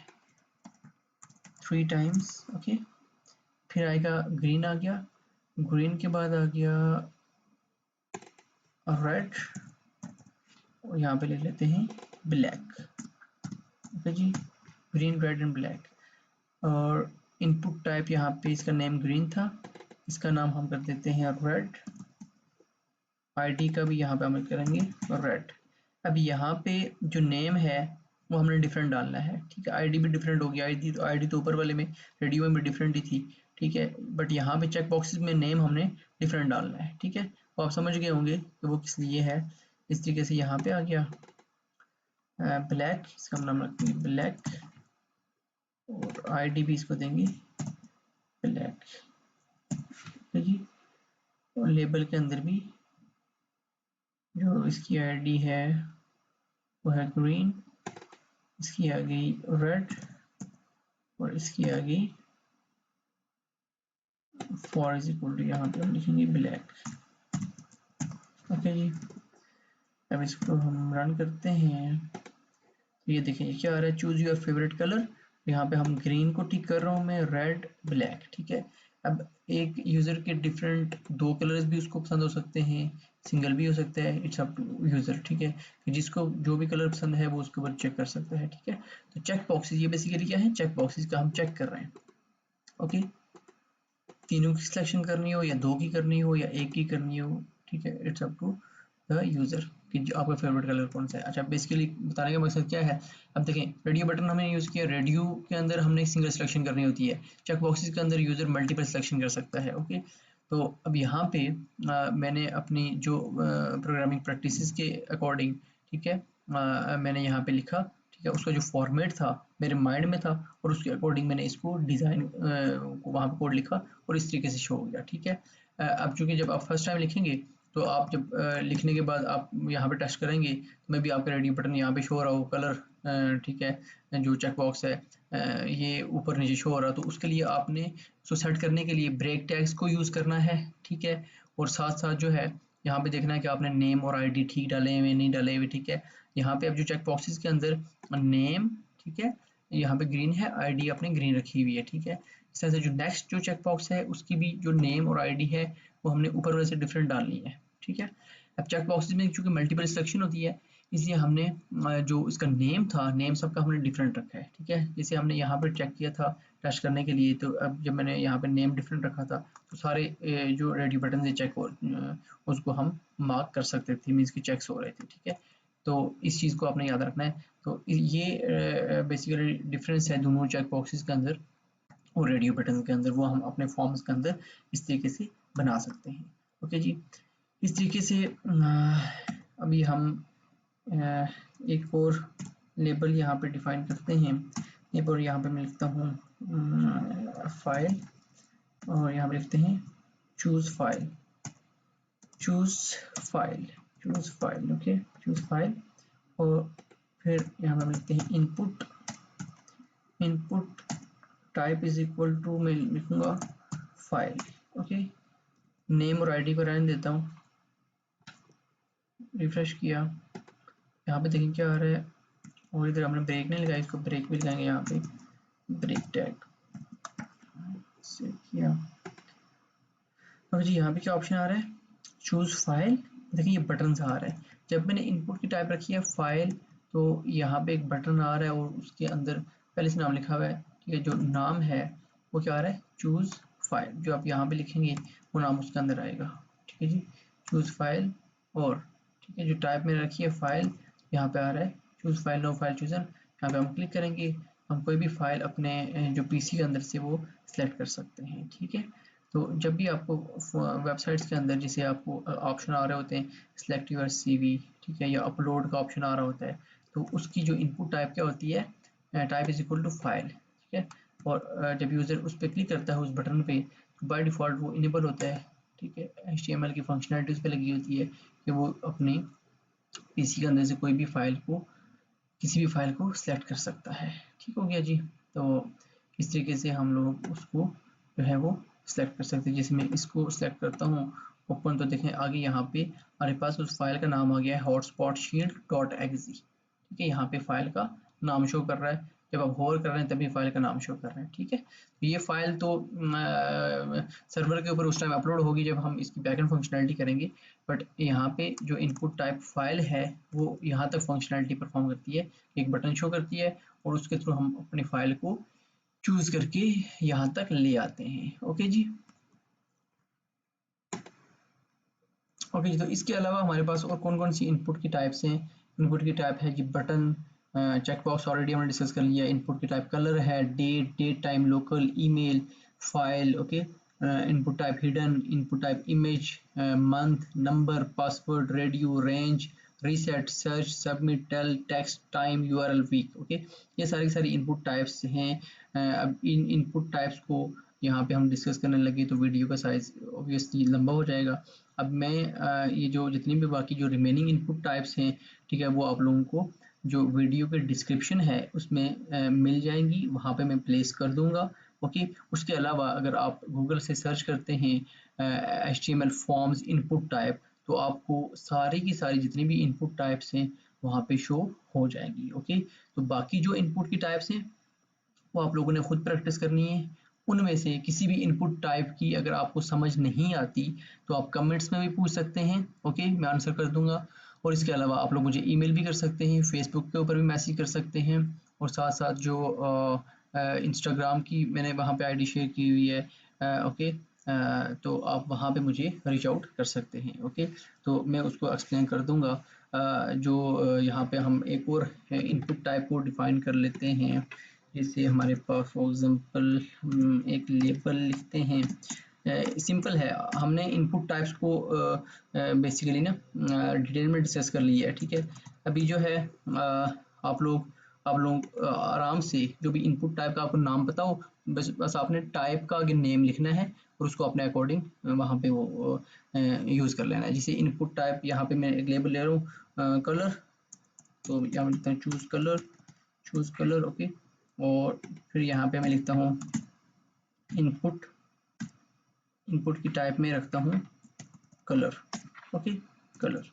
[SPEAKER 1] 3 टाइम्स। ओके, फिर आएगा ग्रीन, आ गया ग्रीन के बाद आ गया रेड, और यहाँ पे ले लेते हैं black. Okay ji, green red and black. और इनपुट टाइप यहाँ पे इसका नेम ग्रीन था, इसका नाम हम कर देते हैं रेड, आईडी का भी यहाँ पे हम करेंगे रेड। अब यहाँ पे जो नेम है वो हमने डिफरेंट डालना है, ठीक है। आईडी भी डिफरेंट होगी, आईडी तो ऊपर वाले में रेडियो में भी डिफरेंट ही थी, ठीक है। बट यहाँ पे चेक बॉक्सेस में नेम हमने डिफरेंट डालना है, ठीक है। वो आप समझ गए होंगे कि वो किस लिए है। इस तरीके से यहाँ पे आ गया ब्लैक, इसका नाम रखेंगे ब्लैक, और आईडी भी इसको देंगे ब्लैक, ठीक है जी। और लेबल के अंदर भी जो इसकी आईडी है वो है ग्रीन, इसकी आ गई रेड, और इसकी आ गई फॉर इज इक्वल टू यहाँ पे हम लिखेंगे ब्लैक। ओके जी, अब इसको हम रन करते हैं तो ये देखें क्या आ रहा है, चूज योर फेवरेट कलर। यहाँ पे हम ग्रीन को टिक कर रहा हूँ मैं, रेड ब्लैक, ठीक है। अब एक यूजर के डिफरेंट 2 कलर्स भी उसको पसंद हो सकते हैं, सिंगल भी हो सकता है, इट्स अप टू यूजर, ठीक है। जिसको जो भी कलर पसंद है वो उसके ऊपर चेक कर सकता है, ठीक है। तो चेक बॉक्सेस ये बेसिकली क्या है, चेक बॉक्सेस का हम चेक कर रहे हैं। ओके, तीनों की सिलेक्शन करनी हो या 2 की करनी हो या 1 की करनी हो, ठीक है, it's up to the user कि जो आपका फेवरेट कलर कौन सा है। अच्छा, बेसिकली बताने का मकसद क्या है, अब देखें रेडियो बटन हमने यूज़ किया, रेडियो के अंदर हमने सिंगल सिलेक्शन करनी होती है, चेक बॉक्सेस के अंदर यूजर मल्टीपल सिलेक्शन कर सकता है। ओके, तो अब यहाँ पे मैंने अपनी जो प्रोग्रामिंग प्रैक्टिसेस के अकॉर्डिंग, ठीक है, मैंने यहाँ पे लिखा, ठीक है। उसका जो फॉर्मेट था मेरे माइंड में था और उसके अकॉर्डिंग मैंने इसको डिज़ाइन वहाँ पे कोड लिखा और इस तरीके से शो हो गया, ठीक है। अब चूंकि जब आप फर्स्ट टाइम लिखेंगे तो आप जब लिखने के बाद आप यहाँ पे टेस्ट करेंगे तो मे भी आपका रेडी बटन यहाँ पे शो हो रहा हो कलर, ठीक है, जो चेक बॉक्स है ये ऊपर नीचे शो हो रहा है, तो उसके लिए आपने उसको सेट करने के लिए ब्रेक टैग्स को यूज़ करना है, ठीक है। और साथ साथ जो है यहाँ पे देखना है कि आपने नेम और आईडी ठीक डाले हुए नहीं डाले हुए, ठीक है। यहाँ पे अब जो चेक बॉक्सेस के अंदर नेम, ठीक है, यहाँ पे ग्रीन है, आईडी आपने ग्रीन रखी हुई है, ठीक है। इस तरह से जो नेक्स्ट जो चेक बॉक्स है उसकी भी जो नेम और आईडी है वो हमने ऊपर वाले से डिफरेंट डालनी है, ठीक है। अब चेक बॉक्सेस में चूंकि मल्टीपल सिलेक्शन होती है इसलिए हमने जो इसका नेम था, नेम सबका हमने डिफरेंट रखा है, ठीक है। जैसे हमने यहाँ पर चेक किया था टेस्ट करने के लिए, तो अब जब मैंने यहाँ पे नेम डिफरेंट रखा था तो सारे जो रेडी बटन से चेक उसको हम मार्क कर सकते थे, मीन्स की चेक्स हो रहे थे, ठीक है। तो इस चीज़ को आपने याद रखना है। तो ये बेसिकली डिफरेंस है दोनों चेक बॉक्सेस के अंदर और रेडियो बटन के अंदर, वो हम अपने फॉर्म्स के अंदर इस तरीके से बना सकते हैं। ओके जी, इस तरीके से अभी हम एक और लेबल यहाँ पे डिफाइन करते हैं। लेबल यहाँ पे मैं लिखता हूँ फाइल, और यहाँ पे लिखते हैं choose file, choose file, choose file, okay, choose file. और फिर यहाँ पे हम लिखते हैं input, input type is equal to, मैं लिखूंगा फाइल, ओके। नेम और आईडी को रहने देता हूँ, रिफ्रेश किया, यहाँ पे देखें क्या आ रहा है। और इधर हमने ब्रेक नहीं लगाया, इसको ब्रेक भी लगाएंगे यहाँ पे, ब्रेक टैग सेव किया। अब जी यहाँ पे क्या ऑप्शन आ रहा है, चूज फाइल। देखिए ये बटन आ रहा है, जब मैंने इनपुट की टाइप रखी है फाइल तो यहाँ पे एक बटन आ रहा है और उसके अंदर पहले से नाम लिखा हुआ है, ठीक है। जो नाम है वो क्या आ रहा है, चूज फाइल, जो आप यहाँ पे लिखेंगे वो नाम उसके अंदर आएगा, ठीक है जी, चूज फाइल। और ठीक है, जो टाइप मैंने रखी है फाइल, यहाँ पे आ रहा है choose file, no file chooser. यहाँ पे हम क्लिक करेंगे, हम कोई भी फाइल अपने जो पीसी के अंदर से वो सिलेक्ट कर सकते हैं, ठीक है। तो जब भी आपको वेबसाइट्स के अंदर जिसे आपको ऑप्शन आ रहे होते हैं सिलेक्ट योर सीवी, ठीक है, या अपलोड का ऑप्शन आ रहा होता है, तो उसकी जो इनपुट टाइप क्या होती है, type is equal to file, ठीक है। और जब यूज़र उस पर क्लिक करता है उस बटन पे, तो बाय डिफ़ॉल्ट वो इनेबल होता है, ठीक है। HTML की फंक्शनलिटी उस पर लगी होती है कि वो अपनी पीसी के अंदर से कोई भी फाइल को, किसी भी फाइल को सिलेक्ट कर सकता है, ठीक हो गया जी। तो इस तरीके से हम लोग उसको जो है वो सिलेक्ट कर सकते हैं। जैसे मैं इसको सिलेक्ट करता हूँ ओपन, तो देखें आगे यहाँ पे हमारे पास उस फाइल का नाम आ गया है हॉटस्पॉट शील्ड डॉट एक्जी, ठीक है। यहाँ पे फाइल का नाम शो कर रहा है, जब आप होवर कर रहे हैं तभी फाइल का नाम शो कर रहे हैं, ठीक है। तो ये फाइल तो सर्वर के ऊपर उस टाइम अपलोड होगी जब हम इसकी बैकएंड फंक्शनलिटी करेंगे, बट यहाँ पे जो इनपुट टाइप फाइल है वो यहाँ तक फंक्शनलिटी परफॉर्म करती है, एक बटन शो करती है और उसके थ्रू हम अपनी फाइल को चूज करके यहाँ तक ले आते हैं। ओके जी, ओके जी। तो इसके अलावा हमारे पास और कौन कौन सी इनपुट की टाइप्स हैं। इनपुट की टाइप है कि बटन, चेक बॉक्स ऑलरेडी हमने डिस्कस कर लिया। इनपुट की टाइप कलर है, date, date time, local, email, file, okay. Input type hidden, input type image, month, number, password, radio, range, reset, search, submit, tel, text, time, URL, week, okay. ये सारी input types हैं। अब इन input types को यहाँ पे हम discuss करने लगे तो वीडियो का साइज ऑब्वियसली लंबा हो जाएगा। अब मैं ये जो जितनी भी बाकी जो रिमेनिंग इनपुट टाइप्स हैं, ठीक है, वो आप लोगों को जो वीडियो के डिस्क्रिप्शन है उसमें मिल जाएंगी, वहाँ पे मैं प्लेस कर दूंगा, ओके। उसके अलावा अगर आप गूगल से सर्च करते हैं HTML फॉर्म्स इनपुट टाइप, तो आपको सारी की सारी जितनी भी इनपुट टाइप्स हैं वहाँ पे शो हो जाएंगी, ओके। तो बाकी जो इनपुट की टाइप्स हैं वो आप लोगों ने खुद प्रैक्टिस करनी है। उनमें से किसी भी इनपुट टाइप की अगर आपको समझ नहीं आती तो आप कमेंट्स में भी पूछ सकते हैं, ओके, मैं आंसर कर दूंगा। और इसके अलावा आप लोग मुझे ईमेल भी कर सकते हैं, फेसबुक के ऊपर भी मैसेज कर सकते हैं, और साथ साथ जो इंस्टाग्राम की मैंने वहाँ पे आईडी शेयर की हुई है, ओके। तो आप वहाँ पे मुझे रीच आउट कर सकते हैं, ओके। तो मैं उसको एक्सप्लेन कर दूंगा। जो यहाँ पे हम एक और इनपुट टाइप को डिफाइन कर लेते हैं। जैसे हमारे पास फॉर एग्जांपल एक लेबल लिखते हैं, सिंपल है, हमने इनपुट टाइप्स को बेसिकली ना डिटेल में डिस्कस कर लिया है, ठीक है। अभी जो है आप लोग आराम से जो भी इनपुट टाइप का आपको नाम पता हो, बस आपने टाइप का आगे नेम लिखना है और उसको अपने अकॉर्डिंग वहाँ पे वो यूज़ कर लेना है। जैसे इनपुट टाइप यहाँ पे मैं एक लेबल ले रहा हूँ कलर, तो यहाँ लिखता हूँ चूज़ कलर ओके, और फिर यहाँ पे मैं लिखता हूँ इनपुट की टाइप में रखता हूँ कलर ओके कलर।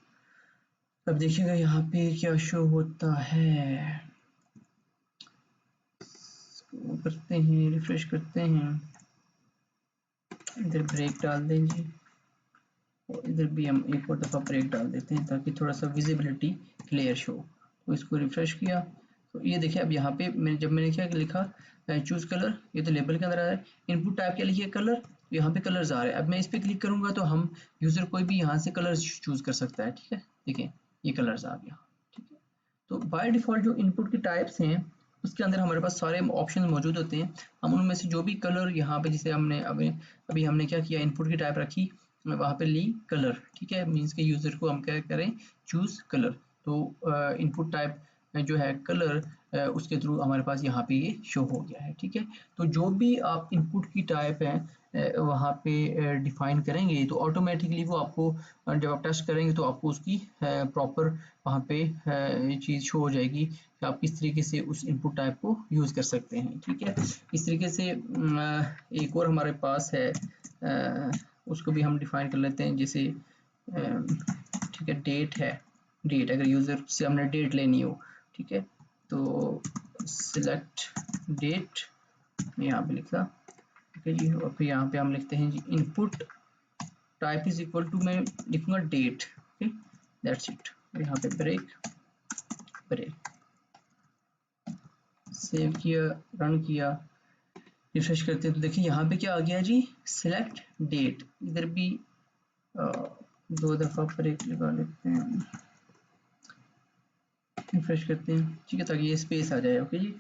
[SPEAKER 1] अब देखिएगा यहाँ पे क्या शो होता है, करते हैं रिफ्रेश करते हैं, इधर ब्रेक डाल देंगे और इधर भी हम एक और दफ़ा ब्रेक डाल देते हैं ताकि थोड़ा सा विजिबिलिटी क्लियर शो। तो इसको रिफ्रेश किया तो ये देखिए अब यहाँ पे मैंने क्या लिखा चूज़ कलर, ये तो लेबल के अंदर आ रहा है। इनपुट टाइप क्या लिखिए कलर, तो यहाँ पे कलर्स आ रहे हैं। अब मैं इस पर क्लिक करूँगा तो हम यूज़र कोई भी यहाँ से कलर चूज़ कर सकता है, ठीक है। देखिए ये कलर्स आ गया, ठीक है। तो बाय डिफ़ॉल्ट जो इनपुट की टाइप्स हैं उसके अंदर हमारे पास सारे ऑप्शन मौजूद होते हैं। हम उनमें से जो भी कलर यहाँ पे जैसे हमने अभी हमने क्या किया, इनपुट की टाइप रखी, वहाँ पे ली कलर, ठीक है। मीन्स के यूज़र को हम क्या करें, चूज़ कलर। तो इनपुट टाइप जो है कलर, उसके थ्रू हमारे पास यहाँ पे ये शो हो गया है, ठीक है। तो जो भी आप इनपुट की टाइप है वहाँ पे डिफाइन करेंगे तो ऑटोमेटिकली वो आपको जब आप टेस्ट करेंगे तो आपको उसकी प्रॉपर वहाँ पे ये चीज़ शो हो जाएगी कि आप किस तरीके से उस इनपुट टाइप को यूज़ कर सकते हैं, ठीक है। इस तरीके से एक और हमारे पास है, उसको भी हम डिफाइन कर लेते हैं। जैसे ठीक है डेट है, डेट अगर यूज़र से हमने डेट लेनी हो, ठीक है, तो सिलेक्ट डेट यहाँ पे लिखा, ठीक है जी। और फिर यहाँ पे हम लिखते हैं जी input type is equal to, मैं लिखूंगा डेट, ओके दैट्स इट। और यहाँ पे ब्रेक सेव किया, रन किया, रिफ्रेश करते हैं तो देखिए यहाँ पे क्या आ गया जी, सिलेक्ट डेट। इधर भी दो दफ़ा ब्रेक लगा लेते हैं, रिफ्रेश करते हैं, ठीक है, ताकि ये स्पेस आ जाए, ओके जी।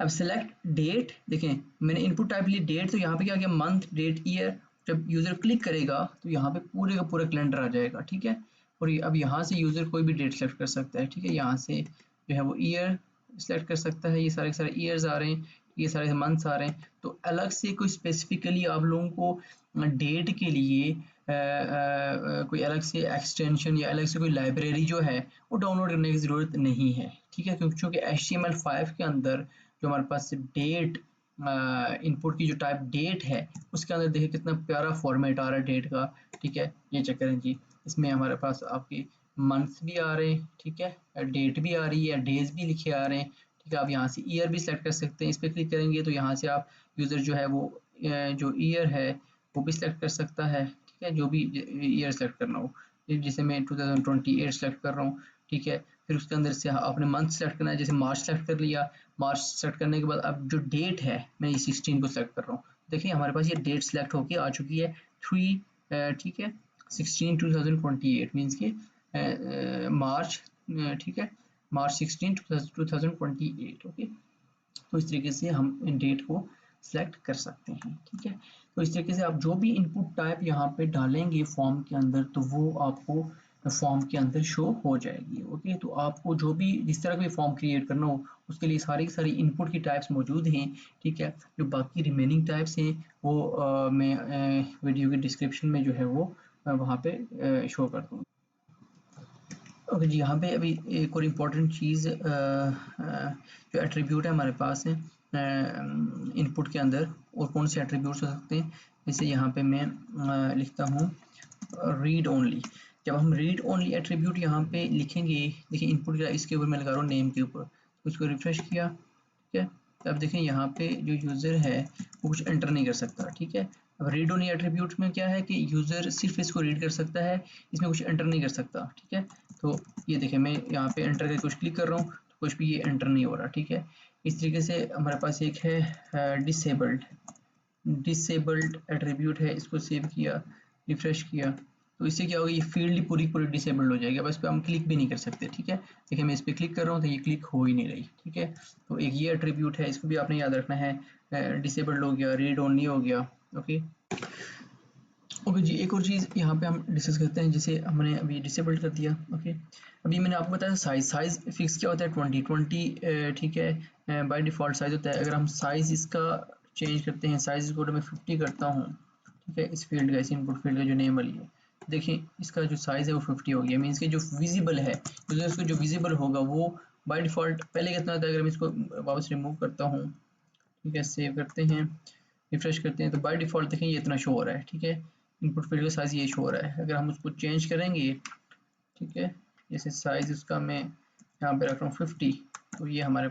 [SPEAKER 1] अब सिलेक्ट डेट, देखें मैंने इनपुट टाइप ली डेट, तो यहाँ पे क्या आ गया मंथ डेट ईयर। जब यूज़र क्लिक करेगा तो यहाँ पे पूरे का पूरा कैलेंडर आ जाएगा, ठीक है। और अब यहाँ से यूज़र कोई भी डेट सेलेक्ट कर सकता है, ठीक है। यहाँ से जो है वो ईयर सेलेक्ट कर सकता है, ये सारे के सारे ईयर्स आ रहे हैं, ये सारे मंथ्स आ रहे हैं। तो अलग से कोई स्पेसिफिकली आप लोगों को डेट के लिए कोई अलग से एक्सटेंशन या अलग से कोई लाइब्रेरी जो है वो डाउनलोड करने की ज़रूरत नहीं है, ठीक है। क्योंकि HTML5 के अंदर जो हमारे पास डेट इनपुट की जो टाइप डेट है उसके अंदर देखिए कितना प्यारा फॉर्मेट आ रहा है डेट का, ठीक है। ये चेक करें जी, इसमें हमारे पास आपकी मंथ्स भी आ रहे हैं, ठीक है, डेट भी आ रही है, डेज भी लिखे आ रहे हैं, ठीक है। आप यहाँ से ईयर भी सेलेक्ट कर सकते हैं, इस पर क्लिक करेंगे तो यहाँ से आप यूज़र जो है वो जो ईयर है वो भी सिलेक्ट कर सकता है, ठीक है, जो भी ईयर सेलेक्ट करना हो। जैसे मैं 2028 सेलेक्ट कर रहा हूँ, ठीक है। फिर उसके अंदर से आपने मंथ सेलेक्ट करना है, जैसे मार्च सेलेक्ट कर लिया, मार्च सेलेक्ट करने के बाद अब जो डेट है मैं ये 16 को सेलेक्ट कर रहा हूँ। देखिए हमारे पास ये डेट सेलेक्ट होके आ चुकी है 3 ठीक है 16 2028 मीन्स के मार्च, ठीक है, मार्च 16 2028 ओके। तो इस तरीके से हम डेट को सिलेक्ट कर सकते हैं, ठीक है। तो इस तरीके से आप जो भी इनपुट टाइप यहाँ पे डालेंगे फॉर्म के अंदर तो वो आपको फॉर्म के अंदर शो हो जाएगी, ओके। तो आपको जो भी जिस तरह का भी फॉर्म क्रिएट करना हो उसके लिए सारी की सारी इनपुट की टाइप्स मौजूद हैं, ठीक है। जो बाकी रिमेनिंग टाइप्स हैं वो मैं वीडियो के डिस्क्रिप्शन में जो है वो वहाँ पे शो कर दूँगा। ओके जी, यहाँ पे अभी एक और इम्पोर्टेंट चीज़ जो एट्रीब्यूट है हमारे पास है इनपुट के अंदर, और कौन से एट्रीब्यूट्स हो सकते हैं। जैसे यहाँ पे मैं लिखता हूँ रीड ओनली। जब हम रीड ओनली एट्रीब्यूट यहाँ पे लिखेंगे, देखिए इनपुट का इसके ऊपर मैं लगा रहा हूँ नेम के ऊपर, तो इसको रिफ्रेश किया, ठीक है। अब देखें यहाँ पे जो यूज़र है वो कुछ एंटर नहीं कर सकता, ठीक है। अब रीड ओनली एट्रीब्यूट में क्या है कि यूज़र सिर्फ इसको रीड कर सकता है, इसमें कुछ एंटर नहीं कर सकता, ठीक है। तो ये देखें मैं यहाँ पे एंटर करके कुछ क्लिक कर रहा हूँ तो कुछ भी ये एंटर नहीं हो रहा, ठीक है। इस तरीके से हमारे पास एक है डिसेबल्ड एट्रीब्यूट है, इसको सेव किया, रिफ्रेश किया, तो इससे क्या होगा ये फील्ड पूरी डिसेबल्ड हो जाएगी। अब इस पर हम क्लिक भी नहीं कर सकते, ठीक है। देखिए मैं इस पर क्लिक कर रहा हूँ तो ये क्लिक हो ही नहीं रही, ठीक है। तो एक ये एट्रीब्यूट है, इसको भी आपने याद रखना है। डिसेबल्ड हो गया, रीड ओनली हो गया, ओके। ओके जी, एक और चीज़ यहाँ पे हम डिस्कस करते हैं, जैसे हमने अभी डिसेबल्ड कर दिया, ओके। अभी मैंने आपको बताया साइज़ फिक्स क्या होता है 20 ठीक है, बाय डिफ़ॉल्ट साइज़ होता है। अगर हम साइज़ इसका चेंज करते हैं, साइज़ को मैं 50 करता हूँ, ठीक है, इस फील्ड का, इस इनपुट फील्ड का जो नेम वाली है, देखिए इसका जो साइज है वो 50 हो गया। मीन्स के जो विजिबल है, यूजर्स को जो विजिबल होगा वो बाय डिफॉल्ट पहले कितना था, अगर मैं इसको वापस रिमूव करता हूँ, ठीक है, सेव करते हैं, रिफ्रेश करते हैं, तो बाय डिफॉल्ट देखें ये इतना शो हो रहा है। ठीक है, इनपुट फील्ड का साइज ये शो हो रहा है। अगर हम उसको चेंज करेंगे, ठीक है, जैसे साइज उसका मैं यहाँ पे रख रहा हूँ 50, तो ये हमारे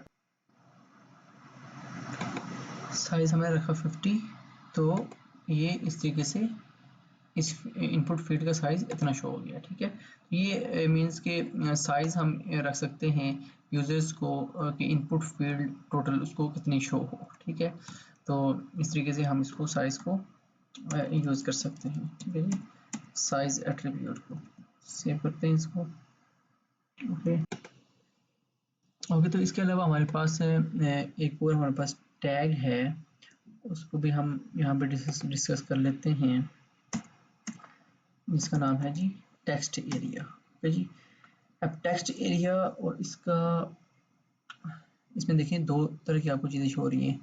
[SPEAKER 1] साइज हमारा रखा 50, तो ये इस तरीके से इस इनपुट फील्ड का साइज इतना शो हो गया। ठीक है, ये मींस के साइज हम रख सकते हैं यूजर्स को कि इनपुट फील्ड टोटल उसको कितनी शो हो। ठीक है, तो इस तरीके से हम इसको साइज को यूज कर सकते हैं। ठीक है जी, साइज एट्रीब्यूट को सेव करते हैं इसको। ओके ओके, तो इसके अलावा हमारे पास एक और हमारे पास टैग है, उसको भी हम यहाँ पे डिस्कस कर लेते हैं, जिसका नाम है जी टेक्स्ट एरिया। ओके जी, अब टेक्स्ट एरिया और इसका, इसमें देखिए दो तरह की आपको चीज़ें शो हो रही हैं,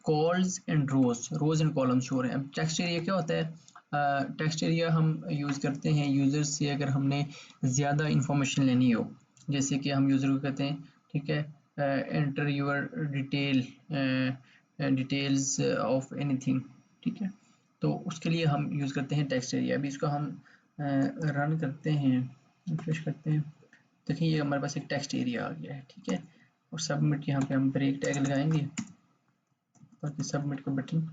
[SPEAKER 1] cols and rows and columns show हो रहे हैं। अब टेक्स्ट एरिया क्या होता है, टेक्स्ट एरिया हम यूज़ करते हैं यूज़र से अगर हमने ज़्यादा इंफॉर्मेशन लेनी हो, जैसे कि हम यूज़र को कहते हैं, ठीक है, enter your details of anything, ठीक है, तो उसके लिए हम यूज़ करते हैं टेक्स्ट एरिया। अभी इसको हम रन करते हैं, रिफ्रेश करते हैं, देखिए ये हमारे पास एक टेक्स्ट एरिया आ गया है। ठीक है, और सबमिट, यहाँ पे हम ब्रेक टैग लगाएंगे ताकि सबमिट का बटन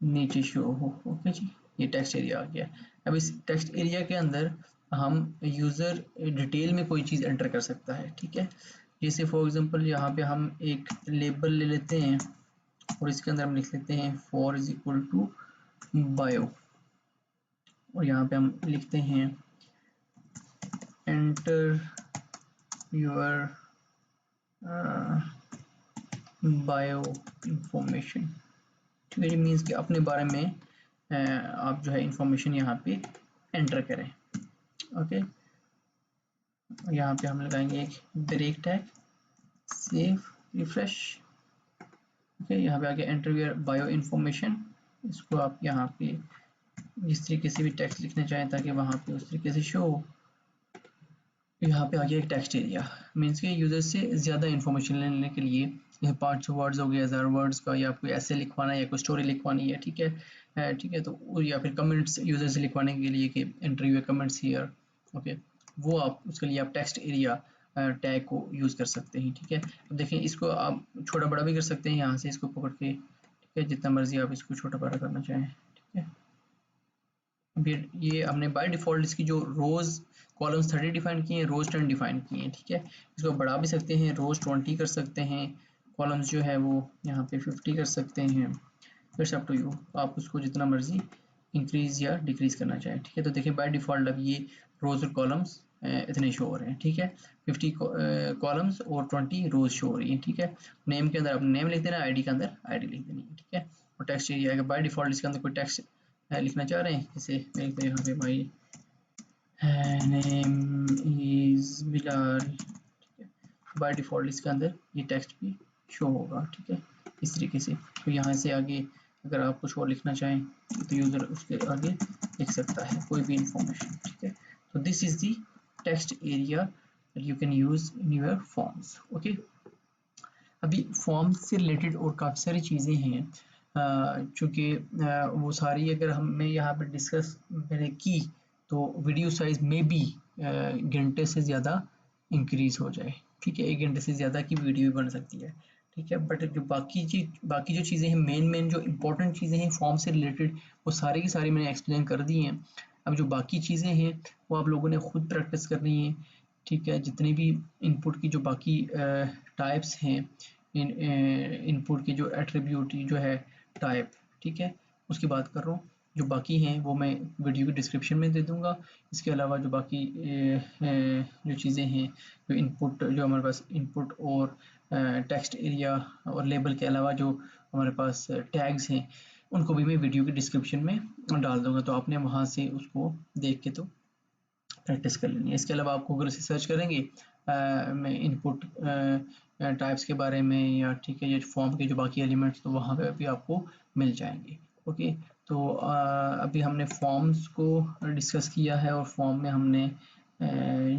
[SPEAKER 1] नीचे शो हो। ओके जी, ये टेक्स्ट एरिया आ गया। अब इस टेक्स्ट एरिया के अंदर हम यूज़र डिटेल में कोई चीज़ एंटर कर सकता है। ठीक है, जैसे फॉर एग्जांपल यहाँ पे हम एक लेबल ले लेते हैं और इसके अंदर हम लिख लेते हैं for is equal to bio, और यहाँ पे हम लिखते हैं एंटर योर बायो इंफॉर्मेशन। ठीक है, मीन्स कि अपने बारे में आप जो है इंफॉर्मेशन यहाँ पे एंटर करें। ओके, यहाँ पे हम लगाएंगे एक break tag, save, refresh. Okay, यहाँ पे आगे एंटर योर बायो इंफॉर्मेशन, इसको आप यहाँ पे जिस तरीके से भी टेक्स्ट लिखना चाहें ताकि वहाँ पे उस तरीके से शो हो। यहाँ पे आ गया एक टेक्स्ट एरिया, मीन्स के यूजर से ज़्यादा इन्फॉर्मेशन लेने के लिए, जैसे 500 वर्ड्स हो गया, 1000 वर्ड्स का, या कोई ऐसे लिखवाना है या कोई स्टोरी लिखवानी है। ठीक है, ठीक है, तो या फिर कमेंट्स यूजर से लिखवाने के लिए कि enter your comments here. Okay, वो आप उसके लिए आप टेक्स्ट एरिया टैग को यूज़ कर सकते हैं। ठीक है, अब देखिए इसको आप छोटा बड़ा भी कर सकते हैं, यहाँ से इसको पकड़ के, ठीक है, जितना मर्जी आप इसको छोटा बड़ा करना चाहें। ठीक है, ये हमने बाय डिफ़ॉल्ट इसकी जो रोज़ कॉलम्स 30 डिफाइन किए हैं, रोज़ 10 डिफाइन किए हैं। ठीक है, इसको बढ़ा भी सकते हैं, रोज़ 20 कर सकते हैं, कॉलम्स जो है वो यहाँ पे 50 कर सकते हैं। इट्स अप टू यू, आप उसको जितना मर्जी इंक्रीज या डिक्रीज करना चाहें। ठीक है, तो देखिए बाय डिफ़ॉल्ट अब ये रोज़ और कॉलम्स इतने शो हो रहे हैं। ठीक है, 50 कॉलम्स और 20 रोज़ शो हो रही हैं। ठीक है, नेम के अंदर अपना नेम लिख देना, आईडी के अंदर आईडी लिख देनी है। ठीक है, और टेक्स्ट एरिया अगर बाय डिफ़ॉल्ट इसके अंदर कोई टेक्स्ट लिखना चाह रहे हैं, जैसे मैं लिखता हूँ यहाँ पे माई नेम इज बिलाल। ठीक है, बाय डिफ़ॉल्ट इसके अंदर ये टेक्स्ट भी शो होगा। ठीक है, इस तरीके से। तो यहाँ से आगे अगर आप कुछ और लिखना चाहें तो यूज़र उसके आगे लिख सकता है कोई भी इंफॉर्मेशन। ठीक है, तो this is the text area you can use in your forms. Okay, अभी फॉर्म्स से रिलेटेड और काफ़ी सारी चीज़ें हैं, चूँकि वो सारी अगर हमने यहाँ पे डिस्कस मैंने की तो वीडियो साइज में भी घंटे से ज़्यादा इंक्रीज़ हो जाए। ठीक है, 1 घंटे से ज़्यादा की वीडियो भी बन सकती है। ठीक है, बट जो बाकी जो चीज़ें हैं, मेन जो इम्पोर्टेंट चीज़ें हैं फॉर्म से रिलेटेड, वो सारी की सारी मैंने एक्सप्लेन कर दी हैं। अब जो बाकी चीज़ें हैं वो आप लोगों ने खुद प्रैक्टिस करनी है। ठीक है, जितनी भी इनपुट की जो बाकी टाइप्स हैं, इनपुट के जो एट्रीब्यूट जो है टाइप, ठीक है, उसकी बात कर रहा हूँ। जो बाकी हैं वो मैं वीडियो की डिस्क्रिप्शन में दे दूँगा। इसके अलावा जो बाकी जो चीज़ें हैं, जो इनपुट जो हमारे पास इनपुट और टेक्स्ट एरिया और लेबल के अलावा जो हमारे पास टैग्स हैं, उनको भी मैं वीडियो की डिस्क्रिप्शन में डाल दूँगा, तो आपने वहाँ से उसको देख के तो प्रैक्टिस कर लेनी है। इसके अलावा आप गूगल से सर्च करेंगे मैं इनपुट टाइप्स के बारे में, या ठीक है ये फॉर्म के जो बाकी एलिमेंट्स, तो वहाँ पे भी आपको मिल जाएंगे। ओके, तो अभी हमने फॉर्म्स को डिस्कस किया है और फॉर्म में हमने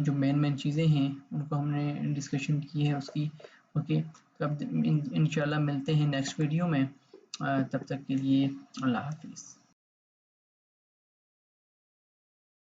[SPEAKER 1] जो मेन चीज़ें हैं उनको हमने डिस्कशन की है उसकी। ओके, तो अब इंशाल्लाह मिलते हैं नेक्स्ट वीडियो में। तब तक के लिए अल्लाह हाफिज़।